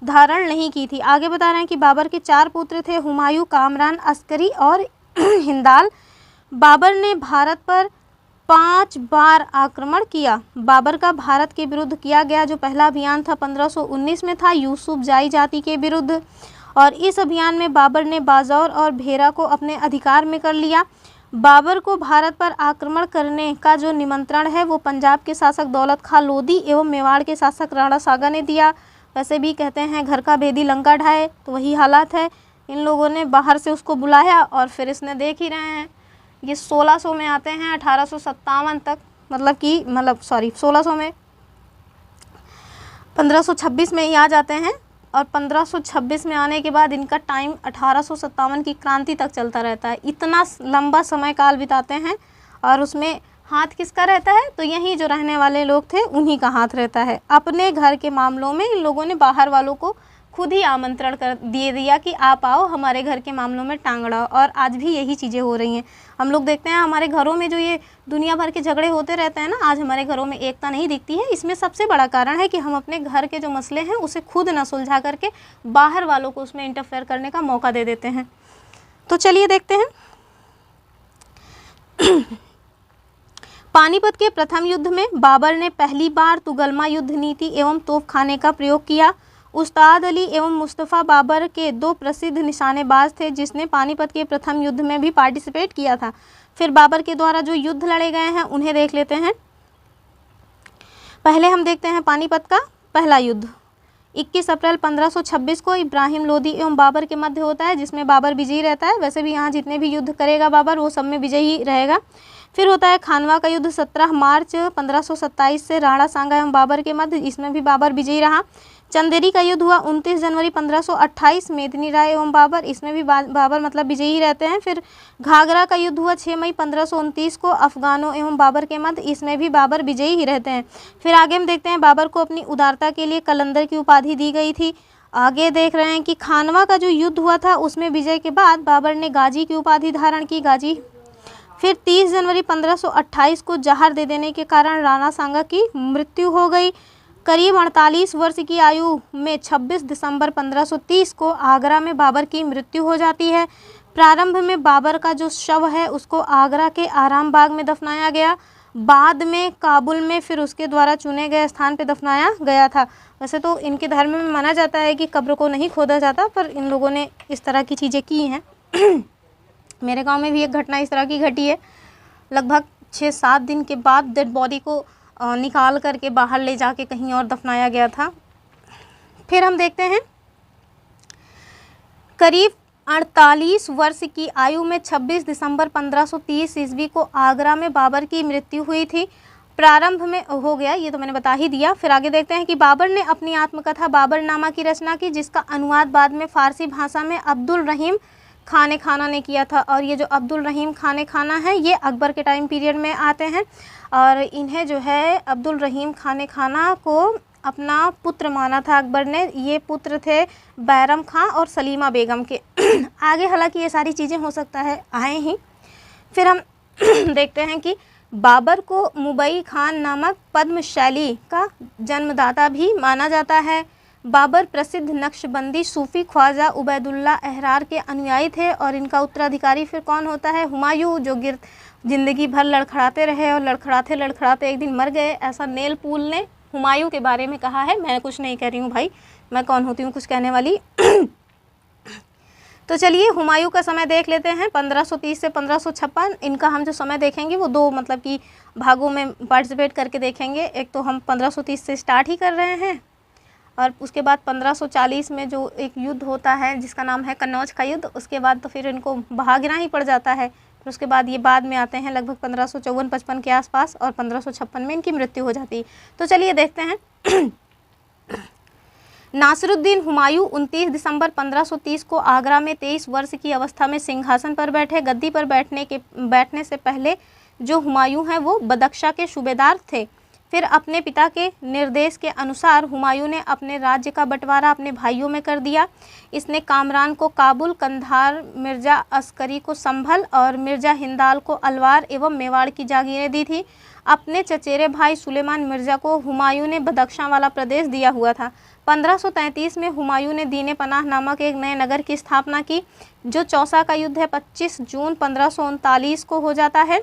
Speaker 1: धारण नहीं की थी। आगे बता रहे हैं कि बाबर के 4 पुत्र थे, हुमायूं, कामरान, अस्करी और हिंदाल। बाबर ने भारत पर 5 बार आक्रमण किया। बाबर का भारत के विरुद्ध किया गया जो पहला अभियान था 1519 में था, यूसुफ जाई जाति के विरुद्ध। और इस अभियान में बाबर ने बाजौर और भेरा को अपने अधिकार में कर लिया। बाबर को भारत पर आक्रमण करने का जो निमंत्रण है वो पंजाब के शासक दौलत खां लोधी एवं मेवाड़ के शासक राणा सागा ने दिया। वैसे भी कहते हैं घर का भेदी लंका ढाए, तो वही हालात है। इन लोगों ने बाहर से उसको बुलाया और फिर इसने देख ही रहे हैं, ये 1600 में आते हैं 1857 तक 1600 में 1526 में ही आ जाते हैं। और 1526 में आने के बाद इनका टाइम 1857 की क्रांति तक चलता रहता है। इतना लंबा समय काल बिताते हैं और उसमें हाथ किसका रहता है? तो यहीं जो रहने वाले लोग थे उन्हीं का हाथ रहता है। अपने घर के मामलों में इन लोगों ने बाहर वालों को खुद ही आमंत्रण कर दिया कि आप आओ हमारे घर के मामलों में टांग अड़ाओ। और आज भी यही चीज़ें हो रही हैं। हम लोग देखते हैं हमारे घरों में जो ये दुनिया भर के झगड़े होते रहते हैं ना, आज हमारे घरों में एकता नहीं दिखती है। इसमें सबसे बड़ा कारण है कि हम अपने घर के जो मसले हैं उसे खुद ना सुलझा करके बाहर वालों को उसमें इंटरफेयर करने का मौका दे देते हैं। तो चलिए देखते हैं। पानीपत के प्रथम युद्ध में बाबर ने पहली बार तुगलमा युद्ध नीति एवं तोपखाने का प्रयोग किया। उस्ताद अली एवं मुस्तफ़ा बाबर के दो प्रसिद्ध निशानेबाज थे जिसने पानीपत के प्रथम युद्ध में भी पार्टिसिपेट किया था। फिर बाबर के द्वारा जो युद्ध लड़े गए हैं उन्हें देख लेते हैं। पहले हम देखते हैं पानीपत का पहला युद्ध 21 अप्रैल 1526 को इब्राहिम लोदी एवं बाबर के मध्य होता है, जिसमें बाबर विजयी रहता है। वैसे भी यहाँ जितने भी युद्ध करेगा बाबर वो सब में विजयी रहेगा। फिर होता है खानवा का युद्ध 17 मार्च 1527 से राणा सांगा एवं बाबर के मध्य, इसमें भी बाबर विजयी रहा। चंदेरी का युद्ध हुआ 29 जनवरी 1528 मेदिनी राय एवं बाबर, इसमें भी बाबर मतलब विजयी रहते हैं। फिर घाघरा का युद्ध हुआ 6 मई 1529 को अफगानों एवं बाबर के मध्य, इसमें भी बाबर विजयी ही रहते हैं। फिर आगे हम देखते हैं बाबर को अपनी उदारता के लिए कलंदर की उपाधि दी गई थी। आगे देख रहे हैं कि खानवा का जो युद्ध हुआ था उसमें विजय के बाद बाबर ने गाजी की उपाधि धारण की, गाजी। फिर 30 जनवरी 1528 को जहर दे देने के कारण राणा सांगा की मृत्यु हो गई। करीब 48 वर्ष की आयु में 26 दिसंबर 1530 को आगरा में बाबर की मृत्यु हो जाती है। प्रारंभ में बाबर का जो शव है उसको आगरा के आराम बाग में दफनाया गया, बाद में काबुल में फिर उसके द्वारा चुने गए स्थान पर दफनाया गया था। वैसे तो इनके धर्म में माना जाता है कि कब्र को नहीं खोदा जाता, पर इन लोगों ने इस तरह की चीज़ें की हैं। मेरे गांव में भी एक घटना इस तरह की घटी है। लगभग 6-7 दिन के बाद डेड बॉडी को निकाल करके बाहर ले जाके कहीं और दफनाया गया था। फिर हम देखते हैं करीब 48 वर्ष की आयु में 26 दिसंबर 1530 ईस्वी को आगरा में बाबर की मृत्यु हुई थी। प्रारंभ में हो गया, ये तो मैंने बता ही दिया। फिर आगे देखते हैं कि बाबर ने अपनी आत्मकथा बाबरनामा की रचना की, जिसका अनुवाद बाद में फ़ारसी भाषा में अब्दुल रहीम खाने खाना ने किया था। और ये जो अब्दुल रहीम खाने खाना है ये अकबर के टाइम पीरियड में आते हैं। और इन्हें जो है अब्दुल रहीम खाने खाना को अपना पुत्र माना था अकबर ने। ये पुत्र थे बैरम खां और सलीमा बेगम के। आगे हालांकि ये सारी चीज़ें हो सकता है आए ही। फिर हम देखते हैं कि बाबर को मुबई खान नामक पद्म शैली का जन्मदाता भी माना जाता है। बाबर प्रसिद्ध नक्शबंदी सूफ़ी ख्वाजा उबैदुल्ला अहरार के अनुयायी थे और इनका उत्तराधिकारी फिर कौन होता है? हुमायूं, जो ज़िंदगी भर लड़खड़ाते रहे और लड़खड़ाते लड़खड़ाते एक दिन मर गए। ऐसा नेल पूल ने हुमायूं के बारे में कहा है। मैं कुछ नहीं कह रही हूँ भाई, मैं कौन होती हूँ कुछ कहने वाली। तो चलिए हुमायूं का समय देख लेते हैं 1530 से 1556। इनका हम जो समय देखेंगे वो दो मतलब कि भागों में पार्टिसिपेट करके देखेंगे। एक तो हम 1530 से स्टार्ट ही कर रहे हैं और उसके बाद 1540 में जो एक युद्ध होता है जिसका नाम है कन्नौज का युद्ध, उसके बाद तो फिर इनको भागना ही पड़ जाता है। फिर उसके बाद ये बाद में आते हैं लगभग 1554-55 के आसपास और 1556 में इनकी मृत्यु हो जाती है। तो चलिए देखते हैं। नासिरुद्दीन हुमायूं 29 दिसंबर 1530 को आगरा में 23 वर्ष की अवस्था में सिंहासन पर बैठे। गद्दी पर बैठने से पहले जो हुमायूं हैं वो बदख्शा के सूबेदार थे। फिर अपने पिता के निर्देश के अनुसार हुमायूं ने अपने राज्य का बंटवारा अपने भाइयों में कर दिया। इसने कामरान को काबुल, कंधार, मिर्ज़ा अस्करी को संभल और मिर्ज़ा हिंदाल को अलवार एवं मेवाड़ की जागीरें दी थी। अपने चचेरे भाई सुलेमान मिर्ज़ा को हुमायूं ने बदख्शां वाला प्रदेश दिया हुआ था। 1533 में हुमायूं ने दीने पनाह नामक एक नए नगर की स्थापना की। जो चौसा का युद्ध है 25 जून 1539 को हो जाता है।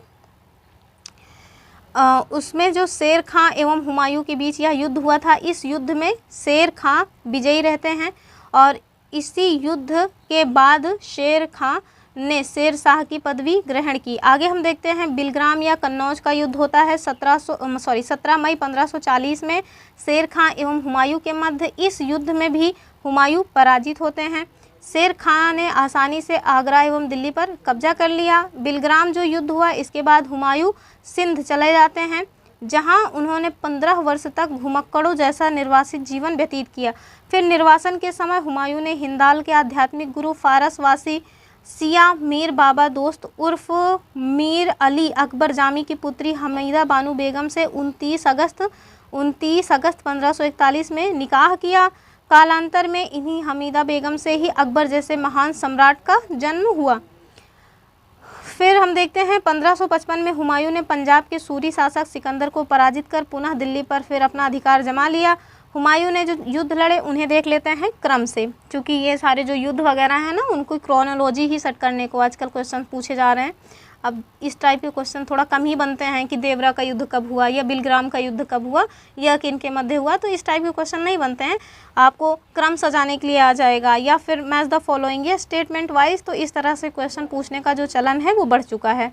Speaker 1: उसमें जो शेर खां एवं हुमायूं के बीच यह युद्ध हुआ था। इस युद्ध में शेर खां विजयी रहते हैं और इसी युद्ध के बाद शेर खां ने शेर शाह की पदवी ग्रहण की। आगे हम देखते हैं बिलग्राम या कन्नौज का युद्ध होता है 17 मई 1540 में शेर खां एवं हुमायूं के मध्य। इस युद्ध में भी हुमायूं पराजित होते हैं। शेर खां ने आसानी से आगरा एवं दिल्ली पर कब्जा कर लिया। बिलग्राम जो युद्ध हुआ इसके बाद हुमायूं सिंध चले जाते हैं। जहां उन्होंने 15 वर्ष तक घुमक्कड़ों जैसा निर्वासित जीवन व्यतीत किया। फिर निर्वासन के समय हुमायूं ने हिंदाल के आध्यात्मिक गुरु फारसवासी सिया मीर बाबा दोस्त उर्फ मीर अली अकबर जामी की पुत्री हमीदा बानो बेगम से 29 अगस्त 1541 में निकाह किया। कालांतर में इन्हीं हमीदा बेगम से ही अकबर जैसे महान सम्राट का जन्म हुआ। फिर हम देखते हैं 1555 में हुमायूं ने पंजाब के सूरी शासक सिकंदर को पराजित कर पुनः दिल्ली पर फिर अपना अधिकार जमा लिया। हुमायूं ने जो युद्ध लड़े उन्हें देख लेते हैं क्रम से, क्योंकि ये सारे जो युद्ध वगैरह हैं ना उनको क्रोनोलॉजी ही सेट करने को आजकल क्वेश्चन पूछे जा रहे हैं। अब इस टाइप के क्वेश्चन थोड़ा कम ही बनते हैं कि देवरा का युद्ध कब हुआ या बिलग्राम का युद्ध कब हुआ या किन के मध्य हुआ, तो इस टाइप के क्वेश्चन नहीं बनते हैं। आपको क्रम सजाने के लिए आ जाएगा या फिर मैच द फॉलोइंग या स्टेटमेंट वाइज, तो इस तरह से क्वेश्चन पूछने का जो चलन है वो बढ़ चुका है।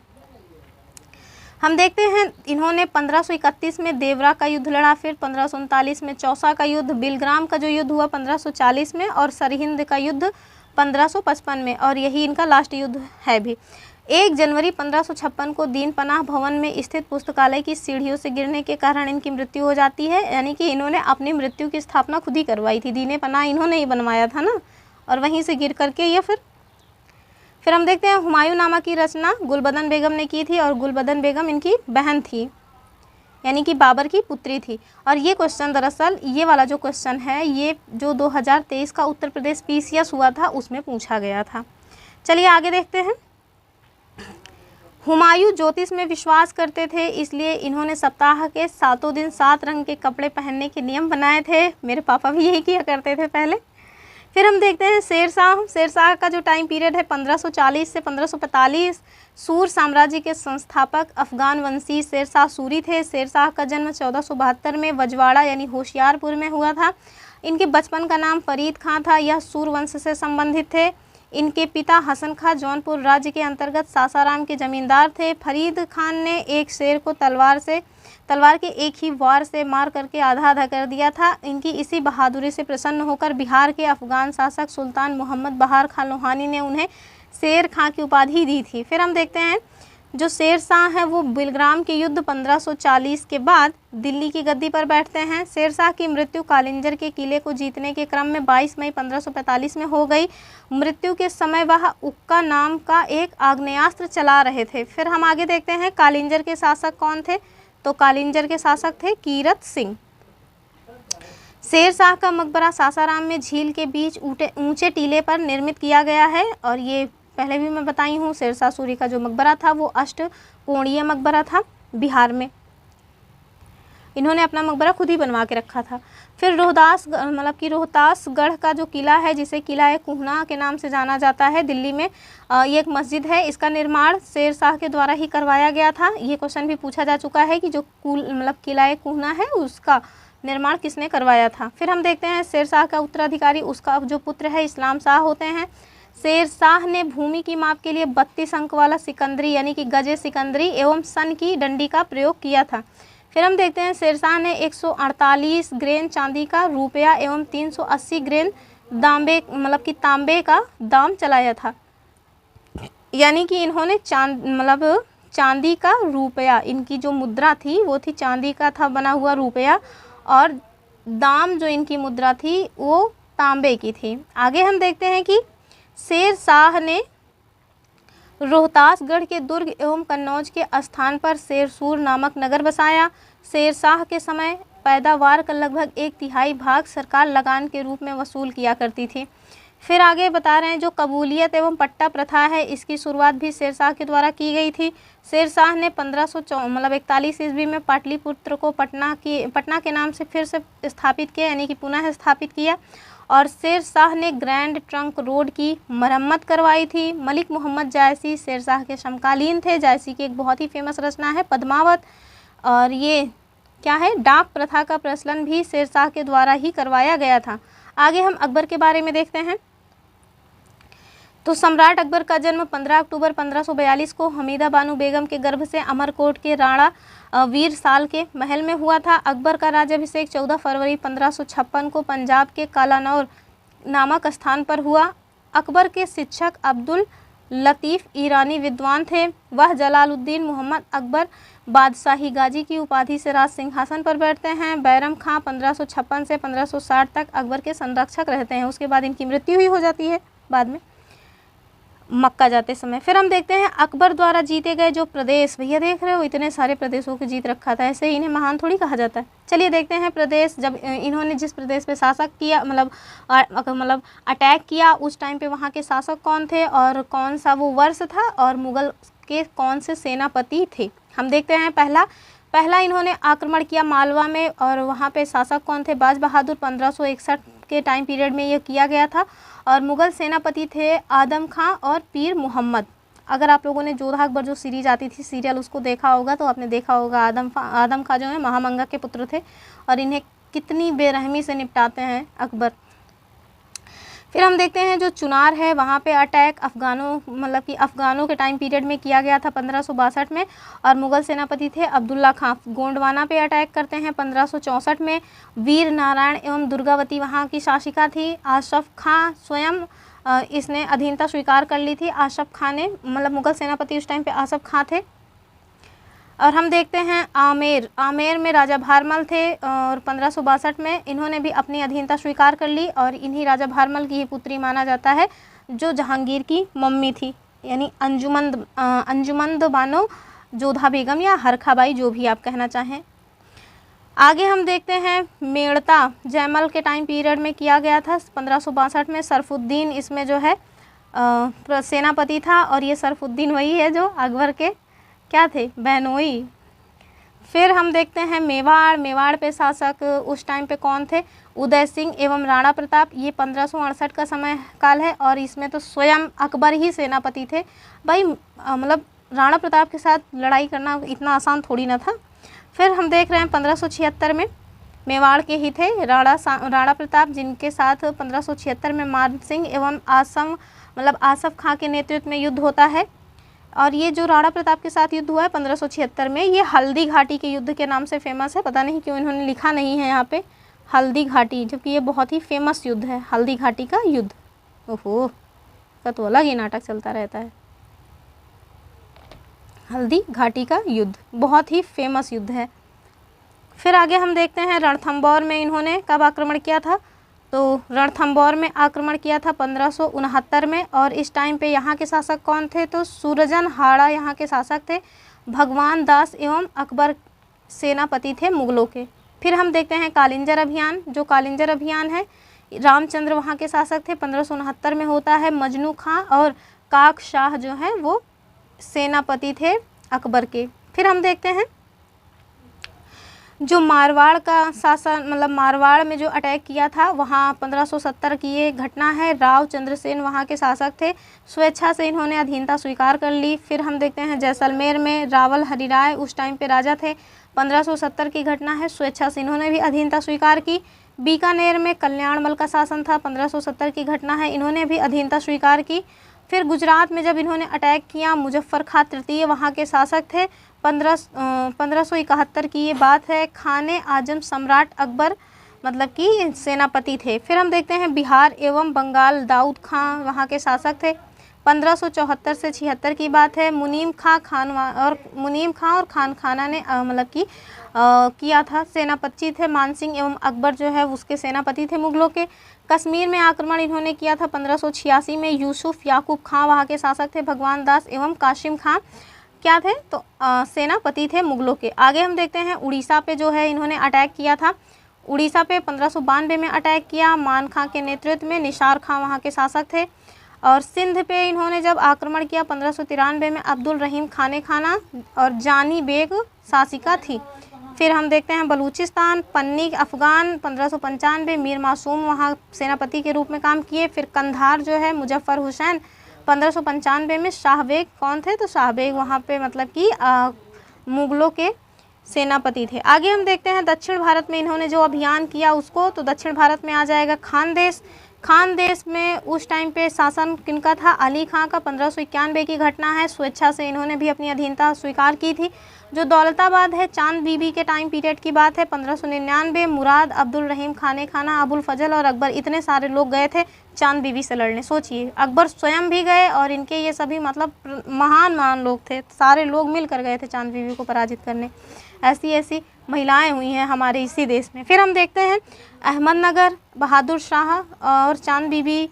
Speaker 1: हम देखते हैं इन्होंने 1531 में देवरा का युद्ध लड़ा, फिर 1539 में चौसा का युद्ध, बिलग्राम का जो युद्ध हुआ 1540 में और सरहिंद का युद्ध 1555 में, और यही इनका लास्ट युद्ध है भी। 1 जनवरी 1556 को दीन पनाह भवन में स्थित पुस्तकालय की सीढ़ियों से गिरने के कारण इनकी मृत्यु हो जाती है। यानी कि इन्होंने अपनी मृत्यु की स्थापना खुद ही करवाई थी, दीन पनाह इन्होंने ही बनवाया था ना, और वहीं से गिर करके ये फिर हम देखते हैं हुमायूं नामा की रचना गुलबदन बेगम ने की थी, और गुलबदन बेगम इनकी बहन थी, यानी कि बाबर की पुत्री थी। और ये क्वेश्चन दरअसल ये वाला जो क्वेश्चन है ये जो 2023 का उत्तर प्रदेश PCS हुआ था उसमें पूछा गया था। चलिए आगे देखते हैं। हुमायूं ज्योतिष में विश्वास करते थे, इसलिए इन्होंने सप्ताह के 7 दिन 7 रंग के कपड़े पहनने के नियम बनाए थे। मेरे पापा भी यही किया करते थे पहले। फिर हम देखते हैं शेरशाह का जो टाइम पीरियड है 1540 से 1545। सूर साम्राज्य के संस्थापक अफगान वंशी शेरशाह सूरी थे। शेरशाह का जन्म 1472 में वजवाड़ा यानी होशियारपुर में हुआ था। इनके बचपन का नाम फरीद खां था, यह सूर वंश से संबंधित थे। इनके पिता हसन खां जौनपुर राज्य के अंतर्गत सासाराम के जमींदार थे। फरीद खान ने एक शेर को तलवार के एक ही वार से मार करके आधा आधा कर दिया था। इनकी इसी बहादुरी से प्रसन्न होकर बिहार के अफगान शासक सुल्तान मोहम्मद बहार खां लोहानी ने उन्हें शेर खां की उपाधि दी थी। फिर हम देखते हैं जो शेरशाह है वो बिलग्राम के युद्ध 1540 के बाद दिल्ली की गद्दी पर बैठते हैं। शेरशाह की मृत्यु कालिंजर के किले को जीतने के क्रम में 22 मई 1545 में हो गई। मृत्यु के समय वह उक्का नाम का एक आग्नेयास्त्र चला रहे थे। फिर हम आगे देखते हैं कालिंजर के शासक कौन थे, तो कालिंजर के शासक थे कीरत सिंह। शेरशाह का मकबरा सासाराम में झील के बीच ऊंचे टीले पर निर्मित किया गया है, और ये पहले भी मैं बताई हूँ शेरशाह सूरी का जो मकबरा था वो अष्टकोणीय मकबरा था बिहार में। इन्होंने अपना मकबरा खुद ही बनवा के रखा था। फिर रोहतासगढ़ का जो किला है जिसे किला कुहना के नाम से जाना जाता है दिल्ली में, ये एक मस्जिद है। इसका निर्माण शेरशाह के द्वारा ही करवाया गया था। ये क्वेश्चन भी पूछा जा चुका है कि जो किला कुहना है उसका निर्माण किसने करवाया था। फिर हम देखते हैं शेरशाह का उत्तराधिकारी उसका जो पुत्र है इस्लाम शाह होते हैं। शेरशाह ने भूमि की माप के लिए 32 अंक वाला सिकंदरी यानी कि गजे सिकंदरी एवं सन की डंडी का प्रयोग किया था। फिर हम देखते हैं शेरशाह ने 148 ग्रेन चांदी का रुपया एवं 380 ग्रेन तांबे का दाम चलाया था। यानी कि इन्होंने चांदी का रुपया, इनकी जो मुद्रा थी वो थी चांदी का था बना हुआ रुपया, और दाम जो इनकी मुद्रा थी वो तांबे की थी। आगे हम देखते हैं कि शेरशाह ने रोहतासगढ़ के दुर्ग एवं कन्नौज के स्थान पर शेरसूर नामक नगर बसाया। शेरशाह के समय पैदावार का लगभग 1/3 भाग सरकार लगान के रूप में वसूल किया करती थी। फिर आगे बता रहे हैं जो कबूलियत एवं पट्टा प्रथा है इसकी शुरुआत भी शेरशाह के द्वारा की गई थी। शेरशाह ने 1541 ईस्वी में पाटलिपुत्र को पटना के नाम से फिर से स्थापित किया, यानी कि पुनः स्थापित किया। और शेरशाह ने ग्रैंड ट्रंक रोड की मरम्मत करवाई थी। मलिक मोहम्मद जायसी शेरशाह के समकालीन थे। जायसी की एक बहुत ही फेमस रचना है पद्मावत, और ये क्या है, डाक प्रथा का प्रचलन भी शेरशाह के द्वारा ही करवाया गया था। आगे हम अकबर के बारे में देखते हैं। तो सम्राट अकबर का जन्म 15 अक्टूबर 1542 को हमीदा बानो बेगम के गर्भ से अमरकोट के राणा वीर साल के महल में हुआ था। अकबर का राज्याभिषेक 14 फरवरी 1556 को पंजाब के कालानौर नामक स्थान पर हुआ। अकबर के शिक्षक अब्दुल लतीफ़ ईरानी विद्वान थे। वह जलालुद्दीन मोहम्मद अकबर बादशाही गाजी की उपाधि से राज सिंहासन पर बैठते हैं। बैरम खां 1556 से 1560 तक अकबर के संरक्षक रहते हैं। उसके बाद इनकी मृत्यु ही हो जाती है बाद में मक्का जाते समय। फिर हम देखते हैं अकबर द्वारा जीते गए जो प्रदेश, भैया देख रहे हो इतने सारे प्रदेशों को जीत रखा था, ऐसे ही इन्हें महान थोड़ी कहा जाता है। चलिए देखते हैं प्रदेश, जब इन्होंने जिस प्रदेश पे शासक किया मतलब अटैक किया उस टाइम पे वहाँ के शासक कौन थे और कौन सा वो वर्ष था और मुग़ल के कौन से सेनापति थे। हम देखते हैं पहला इन्होंने आक्रमण किया मालवा में और वहाँ पे शासक कौन थे, बाज बहादुर 1561 के टाइम पीरियड में ये किया गया था और मुग़ल सेनापति थे आदम खां और पीर मोहम्मद। अगर आप लोगों ने जोधा अकबर जो सीरीज आती थी सीरियल उसको देखा होगा तो आपने देखा होगा आदम खां जो है महामंगा के पुत्र थे और इन्हें कितनी बेरहमी से निपटाते हैं अकबर। फिर हम देखते हैं जो चुनार है वहाँ पे अटैक अफ़गानों के टाइम पीरियड में किया गया था 1562 में और मुग़ल सेनापति थे अब्दुल्ला खां। गोंडवाना पे अटैक करते हैं 1564 में। वीर नारायण एवं दुर्गावती वहाँ की शासिका थी। आशफ खां स्वयं इसने अधीनता स्वीकार कर ली थी। आशफ खां ने मुग़ल सेनापति उस टाइम पे आशफ खां थे। और हम देखते हैं आमेर में राजा भारमल थे और 1562 में इन्होंने भी अपनी अधीनता स्वीकार कर ली और इन्हीं राजा भारमल की ही पुत्री माना जाता है जो जहांगीर की मम्मी थी, यानी अंजुमंद बानो जोधा बेगम या हरखाबाई जो भी आप कहना चाहें। आगे हम देखते हैं मेड़ता जयमल के टाइम पीरियड में किया गया था 1562 में। सरफुद्दीन इसमें जो है सेनापति था और ये सरफुद्दीन वही है जो अकबर के क्या थे, बहनोई। फिर हम देखते हैं मेवाड़ पे शासक उस टाइम पे कौन थे, उदय सिंह एवं राणा प्रताप। ये 1568 का समय काल है और इसमें तो स्वयं अकबर ही सेनापति थे। भाई राणा प्रताप के साथ लड़ाई करना इतना आसान थोड़ी ना था। फिर हम देख रहे हैं 1576 में मेवाड़ के ही थे राणा प्रताप, जिनके साथ 1576 में मान सिंह एवं आसफ खां के नेतृत्व में युद्ध होता है। और ये जो राणा प्रताप के साथ युद्ध हुआ है 1576 में, ये हल्दी घाटी के युद्ध के नाम से फेमस है। पता नहीं क्यों इन्होंने लिखा नहीं है यहाँ पे हल्दी घाटी, जबकि ये बहुत ही फेमस युद्ध है हल्दी घाटी का युद्ध। ओहो, का तो अलग ही नाटक चलता रहता है। हल्दी घाटी का युद्ध बहुत ही फेमस युद्ध है। फिर आगे हम देखते हैं रणथंबोर में इन्होंने कब आक्रमण किया था, तो रणथंबोर में आक्रमण किया था 1569 में और इस टाइम पे यहाँ के शासक कौन थे, तो सूरजन हाड़ा यहाँ के शासक थे। भगवान दास एवं अकबर सेनापति थे मुग़लों के। फिर हम देखते हैं कालिंजर अभियान, जो कालिंजर अभियान है रामचंद्र वहाँ के शासक थे, 1569 में होता है। मजनू खां और काक शाह जो हैं वो सेनापति थे अकबर के। फिर हम देखते हैं जो मारवाड़ का शासन मारवाड़ में जो अटैक किया था वहाँ 1570 की ये घटना है। राव चंद्रसेन वहाँ के शासक थे, स्वेच्छा से इन्होंने अधीनता स्वीकार कर ली। फिर हम देखते हैं जैसलमेर में रावल हरिराय उस टाइम पे राजा थे, 1570 की घटना है, स्वेच्छा से इन्होंने भी अधीनता स्वीकार की। बीकानेर में कल्याणमल का शासन था, 1570 की घटना है, इन्होंने भी अधीनता स्वीकार की। फिर गुजरात में जब इन्होंने अटैक किया, मुजफ्फर खां तृतीय वहाँ के शासक थे, 1571 की ये बात है। खाने आजम सम्राट अकबर की सेनापति थे। फिर हम देखते हैं बिहार एवं बंगाल दाऊद खां वहाँ के शासक थे, 1574 से 76 की बात है। मुनीम खां और खान खाना ने किया था, सेनापति थे। मानसिंह एवं अकबर जो है उसके सेनापति थे मुग़लों के। कश्मीर में आक्रमण इन्होंने किया था 1586 में। यूसुफ याकूब खां वहाँ के शासक थे। भगवान दास एवं काशिम खां क्या थे, तो सेनापति थे मुग़लों के। आगे हम देखते हैं उड़ीसा पे जो है इन्होंने अटैक किया था। उड़ीसा पे 1592 में अटैक किया, मान खां के नेतृत्व में। निसार खां वहाँ के शासक थे। और सिंध पे इन्होंने जब आक्रमण किया 1593 में, अब्दुल रहीम खाने खाना और जानी बेग शासिका थी। फिर हम देखते हैं बलूचिस्तान, पन्नी अफ़गान 1595, मीर मासूम वहाँ सेनापति के रूप में काम किए। फिर कंधार जो है मुजफ्फर हुसैन 1595 में। शाहबेग कौन थे, तो शाहबेग वहाँ पे मुग़लों के सेनापति थे। आगे हम देखते हैं दक्षिण भारत में इन्होंने जो अभियान किया उसको, तो दक्षिण भारत में आ जाएगा खानदेश, खान देश में उस टाइम पे शासन किनका था? अली खां का। 1591 की घटना है, स्वेच्छा से इन्होंने भी अपनी अधीनता स्वीकार की थी। जो दौलताबाद है, चांद बीबी के टाइम पीरियड की बात है, 1599। मुराद, अब्दुल रहीम खाने खाना, अबुल फजल और अकबर, इतने सारे लोग गए थे चांद बीबी से लड़ने। सोचिए, अकबर स्वयं भी गए और इनके ये सभी मतलब महान लोग थे, सारे लोग मिलकर गए थे चांद बीबी को पराजित करने। ऐसी ऐसी महिलाएं हुई हैं हमारे इसी देश में। फिर हम देखते हैं अहमदनगर, बहादुर शाह और चांद बीबी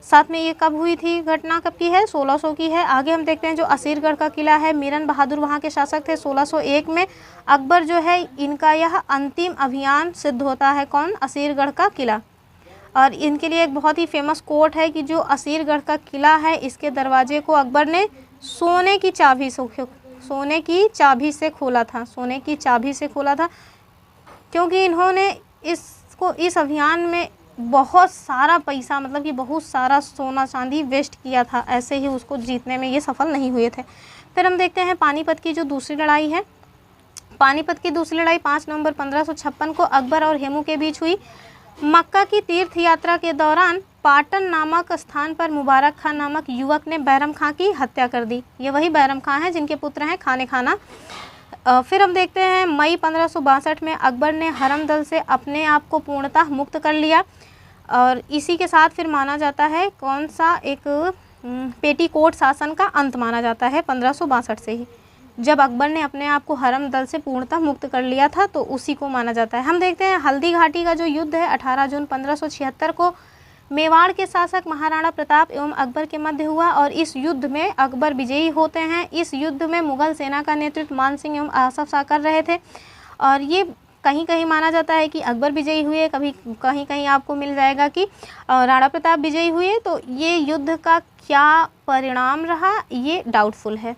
Speaker 1: साथ में, ये कब हुई थी घटना, कब की है? 1600 की है। आगे हम देखते हैं जो असीरगढ़ का किला है, मीरन बहादुर वहाँ के शासक थे, 1601 में। अकबर जो है इनका यह अंतिम अभियान सिद्ध होता है। कौन? असीरगढ़ का किला। और इनके लिए एक बहुत ही फेमस कोट है कि जो असीरगढ़ का किला है, इसके दरवाजे को अकबर ने सोने की चाबी से खोला था, सोने की चाबी से खोला था, क्योंकि इन्होंने इस अभियान में बहुत सारा पैसा, मतलब कि बहुत सारा सोना चांदी वेस्ट किया था, ऐसे ही उसको जीतने में ये सफल नहीं हुए थे। फिर हम देखते हैं पानीपत की जो दूसरी लड़ाई है। पानीपत की दूसरी लड़ाई 5 नवंबर 1556 को अकबर और हेमू के बीच हुई। मक्का की तीर्थ यात्रा के दौरान पाटन नामक स्थान पर मुबारक खां नामक युवक ने बैरम खां की हत्या कर दी। ये वही बैरम खां हैं जिनके पुत्र हैं खाने खाना। फिर हम देखते हैं मई 1562 में अकबर ने हरमदल से अपने आप को पूर्णतः मुक्त कर लिया, और इसी के साथ फिर माना जाता है कौन सा, एक पेटीकोट शासन का अंत माना जाता है 1562 से ही, जब अकबर ने अपने आप को हरमदल से पूर्णतः मुक्त कर लिया था, तो उसी को माना जाता है। हम देखते हैं हल्दी घाटी का जो युद्ध है 18 जून 1576 को मेवाड़ के शासक महाराणा प्रताप एवं अकबर के मध्य हुआ, और इस युद्ध में अकबर विजयी होते हैं। इस युद्ध में मुगल सेना का नेतृत्व मान सिंह एवं आसफ शाह कर रहे थे, और ये कहीं कहीं माना जाता है कि अकबर विजयी हुए, कभी कहीं कहीं आपको मिल जाएगा कि राणा प्रताप विजयी हुए। तो ये युद्ध का क्या परिणाम रहा, ये डाउटफुल है।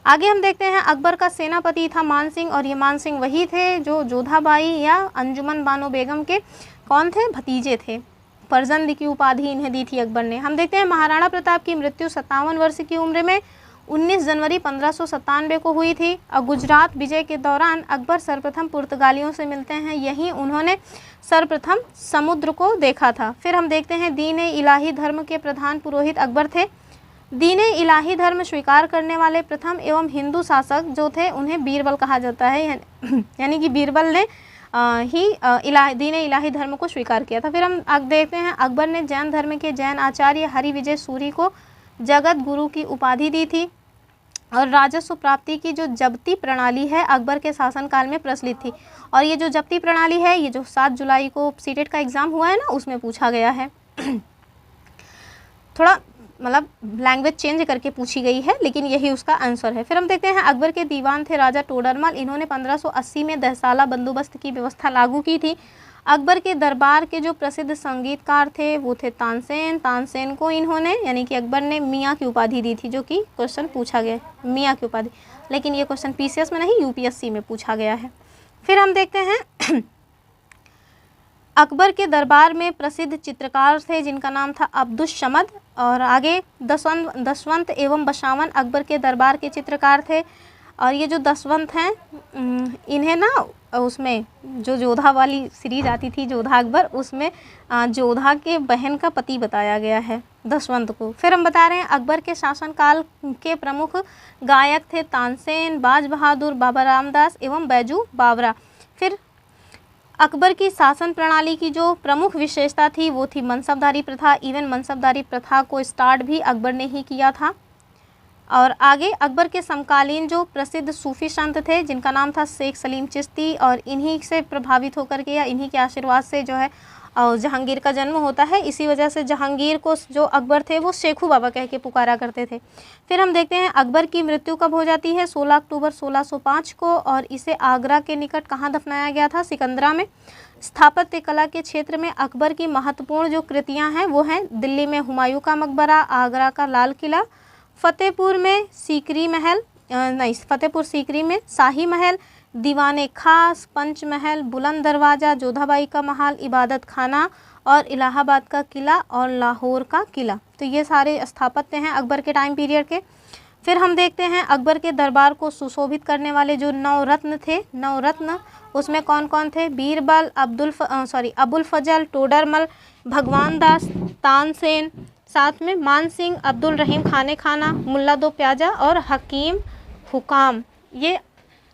Speaker 1: आगे हम देखते हैं अकबर का सेनापति था मान सिंह, और ये मान सिंह वही थे जो जोधाबाई या अंजुमन बानो बेगम के कौन थे? भतीजे थे। फर्जंद की उपाधि इन्हें दी थी अकबर ने। हम देखते हैं महाराणा प्रताप की मृत्यु 57 वर्ष की उम्र में 19 जनवरी 1597 को हुई थी, और गुजरात विजय के दौरान अकबर सर्वप्रथम पुर्तगालियों से मिलते हैं, यहीं उन्होंने सर्वप्रथम समुद्र को देखा था। फिर हम देखते हैं दीन इलाही धर्म के प्रधान पुरोहित अकबर थे। दीन इलाही धर्म स्वीकार करने वाले प्रथम एवं हिंदू शासक जो थे उन्हें बीरबल कहा जाता है, यानी कि बीरबल ने दीन इलाही धर्म को स्वीकार किया था। फिर हम देखते हैं अकबर ने जैन धर्म के जैन आचार्य हरि विजय सूरी को जगत गुरु की उपाधि दी थी, और राजस्व प्राप्ति की जो जब्ती प्रणाली है अकबर के शासनकाल में प्रचलित थी। और ये जो जब्ती प्रणाली है, ये जो 7 जुलाई को सीटेट का एग्ज़ाम हुआ है ना, उसमें पूछा गया है। थोड़ा मतलब लैंग्वेज चेंज करके पूछी गई है, लेकिन यही उसका आंसर है। फिर हम देखते हैं अकबर के दीवान थे राजा टोडरमल, इन्होंने 1580 में दहसाला बंदोबस्त की व्यवस्था लागू की थी। अकबर के दरबार के जो प्रसिद्ध संगीतकार थे वो थे तानसेन। तानसेन को इन्होंने यानी कि अकबर ने मियाँ की उपाधि दी थी, जो कि क्वेश्चन पूछा गया, मियाँ की उपाधि, लेकिन ये क्वेश्चन पीसीएस में नहीं यूपीएससी में पूछा गया है। फिर हम देखते हैं अकबर के दरबार में प्रसिद्ध चित्रकार थे जिनका नाम था अब्दुस समद, और आगे दसवंत एवं बसावन अकबर के दरबार के चित्रकार थे। और ये जो दसवंत हैं इन्हें ना उसमें जो जोधा वाली सीरीज आती थी जोधा अकबर, उसमें जोधा के बहन का पति बताया गया है दसवंत को। फिर हम बता रहे हैं अकबर के शासनकाल के प्रमुख गायक थे तानसेन, बाज बहादुर, बाबा रामदास एवं बैजू बावरा। फिर अकबर की शासन प्रणाली की जो प्रमुख विशेषता थी वो थी मनसबदारी प्रथा। इवन मनसबदारी प्रथा को स्टार्ट भी अकबर ने ही किया था। और आगे अकबर के समकालीन जो प्रसिद्ध सूफी संत थे जिनका नाम था शेख सलीम चिश्ती, और इन्हीं से प्रभावित होकर के या इन्हीं के आशीर्वाद से जो है जहांगीर का जन्म होता है। इसी वजह से जहांगीर को जो अकबर थे वो शेखू बाबा कह के पुकारा करते थे। फिर हम देखते हैं अकबर की मृत्यु कब हो जाती है, 16 अक्टूबर 1605 को, और इसे आगरा के निकट कहाँ दफनाया गया था, सिकंदरा में। स्थापत्य कला के क्षेत्र में अकबर की महत्वपूर्ण जो कृतियाँ हैं वो हैं दिल्ली में हुमायूं का मकबरा, आगरा का लाल किला, फतेहपुर सीकरी में शाही महल, दीवाने खास, पंचमहल, बुलंद दरवाज़ा, जोधाबाई का महल, इबादत खाना, और इलाहाबाद का किला और लाहौर का किला। तो ये सारे स्थापत्य हैं अकबर के टाइम पीरियड के। फिर हम देखते हैं अकबर के दरबार को सुशोभित करने वाले जो नवरत्न थे, नवरत्न उसमें कौन कौन थे? बीरबल, अबुल फजल, टोडरमल, भगवान दास, तानसेन, साथ में मान सिंह, अब्दुल रहीम खाने खाना, मुल्ला दो प्याजा और हकीम हुकाम, ये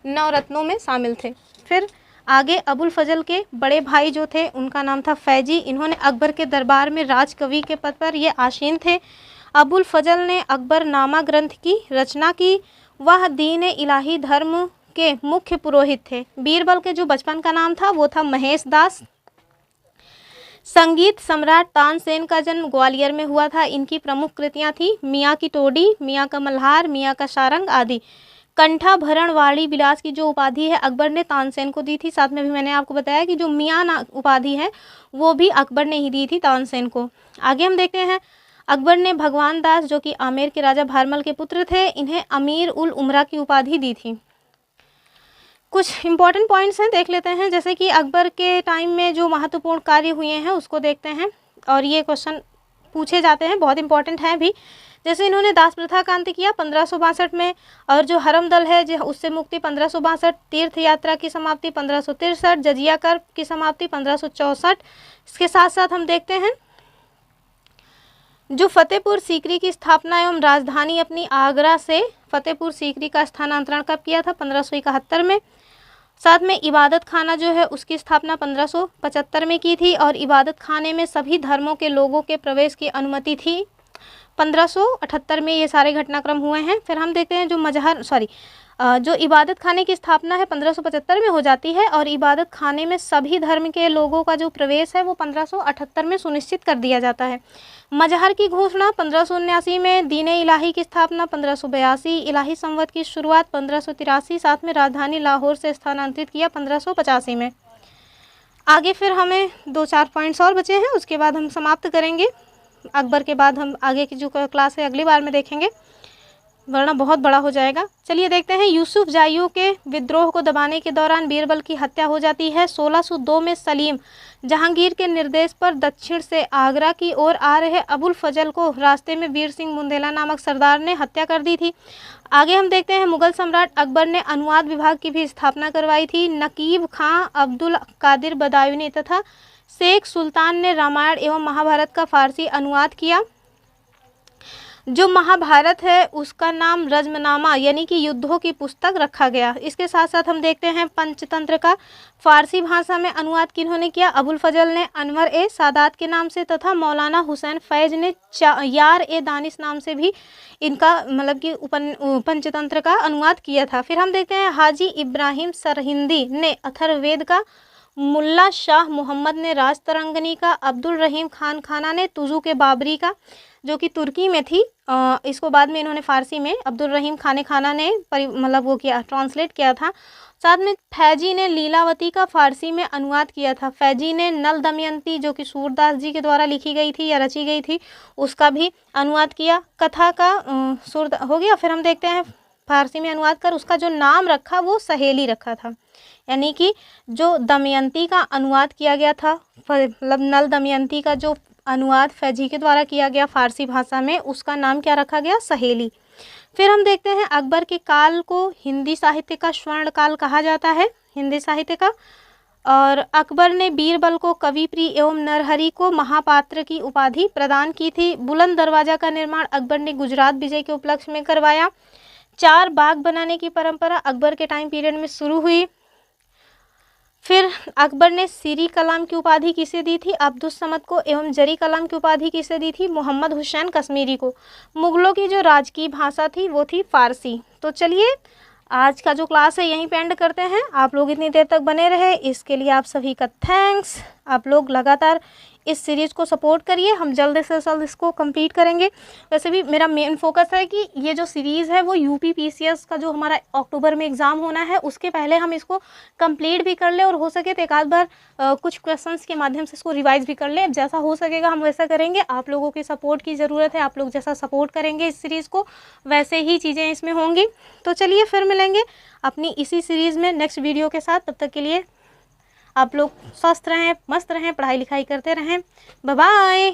Speaker 1: नवरत्नों में शामिल थे। फिर आगे अबुल फजल के बड़े भाई जो थे उनका नाम था फैजी, इन्होंने अकबर के दरबार में राजकवि के पद पर ये आसीन थे। अबुल फजल ने अकबरनामा ग्रंथ की रचना की, वह दीन इलाही धर्म के मुख्य पुरोहित थे। बीरबल के जो बचपन का नाम था वो था महेश दास। संगीत सम्राट तानसेन का जन्म ग्वालियर में हुआ था। इनकी प्रमुख कृतियां थी मियाँ की टोडी, मियाँ का मल्हार, मियाँ का सारंग आदि। कंठाभरण वाणी विलास की जो उपाधि है अकबर ने तानसेन को दी थी। साथ में भी मैंने आपको बताया कि जो मियाँ उपाधि है वो भी अकबर ने ही दी थी तानसेन को। आगे हम देखते हैं अकबर ने भगवान दास जो कि आमेर के राजा भारमल के पुत्र थे, इन्हें अमीर उल उमरा की उपाधि दी थी। कुछ इंपॉर्टेंट पॉइंट्स हैं, देख लेते हैं। जैसे कि अकबर के टाइम में जो महत्वपूर्ण कार्य हुए हैं उसको देखते हैं और ये क्वेश्चन पूछे जाते हैं, बहुत इंपॉर्टेंट है भी। जैसे इन्होंने दास प्रथा का अंत किया 1562 में, और जो हरम दल है जो उससे मुक्ति 1562, तीर्थ यात्रा की समाप्ति 1563, जजिया कर की समाप्ति 1564। इसके साथ साथ हम देखते हैं जो फतेहपुर सीकरी की स्थापना एवं राजधानी अपनी आगरा से फतेहपुर सीकरी का स्थानांतरण कब किया था? 1571 में। साथ में इबादत खाना जो है उसकी स्थापना 1575 में की थी और इबादत खाने में सभी धर्मों के लोगों के प्रवेश की अनुमति थी। 1578 में ये सारे घटनाक्रम हुए हैं। फिर हम देखते हैं जो इबादत खाने की स्थापना है 1575 में हो जाती है और इबादत खाने में सभी धर्म के लोगों का जो प्रवेश है वो 1578 में सुनिश्चित कर दिया जाता है। मजहर की घोषणा 1579 में, दीन इलाही की स्थापना 1582, इलाही संवत की शुरुआत 1583, साथ में राजधानी लाहौर से स्थानांतरित किया 1585 में। आगे फिर हमें 2-4 पॉइंट्स और बचे हैं, उसके बाद हम समाप्त करेंगे। अकबर के बाद हम आगे की जो क्लास है अगली बार में देखेंगे, वरना बहुत बड़ा हो जाएगा। चलिए देखते हैं। यूसुफ जाइयों के विद्रोह को दबाने के दौरान बीरबल की हत्या हो जाती है। 1602 में सलीम जहांगीर के निर्देश पर दक्षिण से आगरा की ओर आ रहे अबुल फजल को रास्ते में वीर सिंह बुंदेला नामक सरदार ने हत्या कर दी थी। आगे हम देखते हैं मुगल सम्राट अकबर ने अनुवाद विभाग की भी स्थापना करवाई थी। नकीब खां, अब्दुल कादिर बदायूनी तथा शेख सुल्तान ने रामायण एवं महाभारत का फारसी अनुवाद किया। जो महाभारत है उसका नाम रज्मनामा यानी कि युद्धों की पुस्तक रखा गया। इसके साथ साथ हम देखते हैं पंचतंत्र का फारसी भाषा में अनुवाद किन्होंने किया? अबुल फजल ने अनवर ए सादात के नाम से तथा मौलाना हुसैन फैज ने यार ए दानिश नाम से भी इनका मतलब कि पंचतंत्र का अनुवाद किया था। फिर हम देखते हैं हाजी इब्राहिम सरहिंदी ने अथर्ववेद का, मुल्ला शाह मोहम्मद ने राज तरंगनी का, अब्दुल रहीम खान खाना ने तुजू के बाबरी का जो कि तुर्की में थी, इसको बाद में इन्होंने फारसी में अब्दुल रहीम खाना ने मतलब वो किया, ट्रांसलेट किया था। साथ में फैजी ने लीलावती का फारसी में अनुवाद किया था। फैजी ने नल दमयंती जो कि सूरदास जी के द्वारा लिखी गई थी या रची गई थी उसका भी अनुवाद किया। कथा का हो गया। फिर हम देखते हैं फारसी में अनुवाद कर उसका जो नाम रखा वो सहेली रखा था, यानी कि जो दमयंती का अनुवाद किया गया था, मतलब नल दमयंती का जो अनुवाद फैजी के द्वारा किया गया फारसी भाषा में, उसका नाम क्या रखा गया? सहेली। फिर हम देखते हैं अकबर के काल को हिंदी साहित्य का स्वर्ण काल कहा जाता है, हिंदी साहित्य का। और अकबर ने बीरबल को कविप्रिय एवं नरहरि को महापात्र की उपाधि प्रदान की थी। बुलंद दरवाजा का निर्माण अकबर ने गुजरात विजय के उपलक्ष्य में करवाया। 4 बाग बनाने की परंपरा अकबर के टाइम पीरियड में शुरू हुई। फिर अकबर ने सीरी कलाम की उपाधि किसे दी थी? अब्दुस समद को। एवं जरी कलाम की उपाधि किसे दी थी? मोहम्मद हुसैन कश्मीरी को। मुगलों की जो राजकीय भाषा थी वो थी फारसी। तो चलिए आज का जो क्लास है यहीं पे एंड करते हैं। आप लोग इतनी देर तक बने रहे इसके लिए आप सभी का थैंक्स। आप लोग लगातार इस सीरीज़ को सपोर्ट करिए, हम जल्द से जल्द इसको कंप्लीट करेंगे। वैसे भी मेरा मेन फोकस है कि ये जो सीरीज़ है वो यूपी पीसीएस का जो हमारा अक्टूबर में एग्ज़ाम होना है उसके पहले हम इसको कंप्लीट भी कर लें और हो सके तो एक आध बार कुछ क्वेश्चंस के माध्यम से इसको रिवाइज भी कर लें। जैसा हो सकेगा हम वैसा करेंगे। आप लोगों की सपोर्ट की ज़रूरत है, आप लोग जैसा सपोर्ट करेंगे इस सीरीज़ को वैसे ही चीज़ें इसमें होंगी। तो चलिए फिर मिलेंगे अपनी इसी सीरीज़ में नेक्स्ट वीडियो के साथ। तब तक के लिए आप लोग स्वस्थ रहें, मस्त रहें, पढ़ाई लिखाई करते रहें। Bye bye.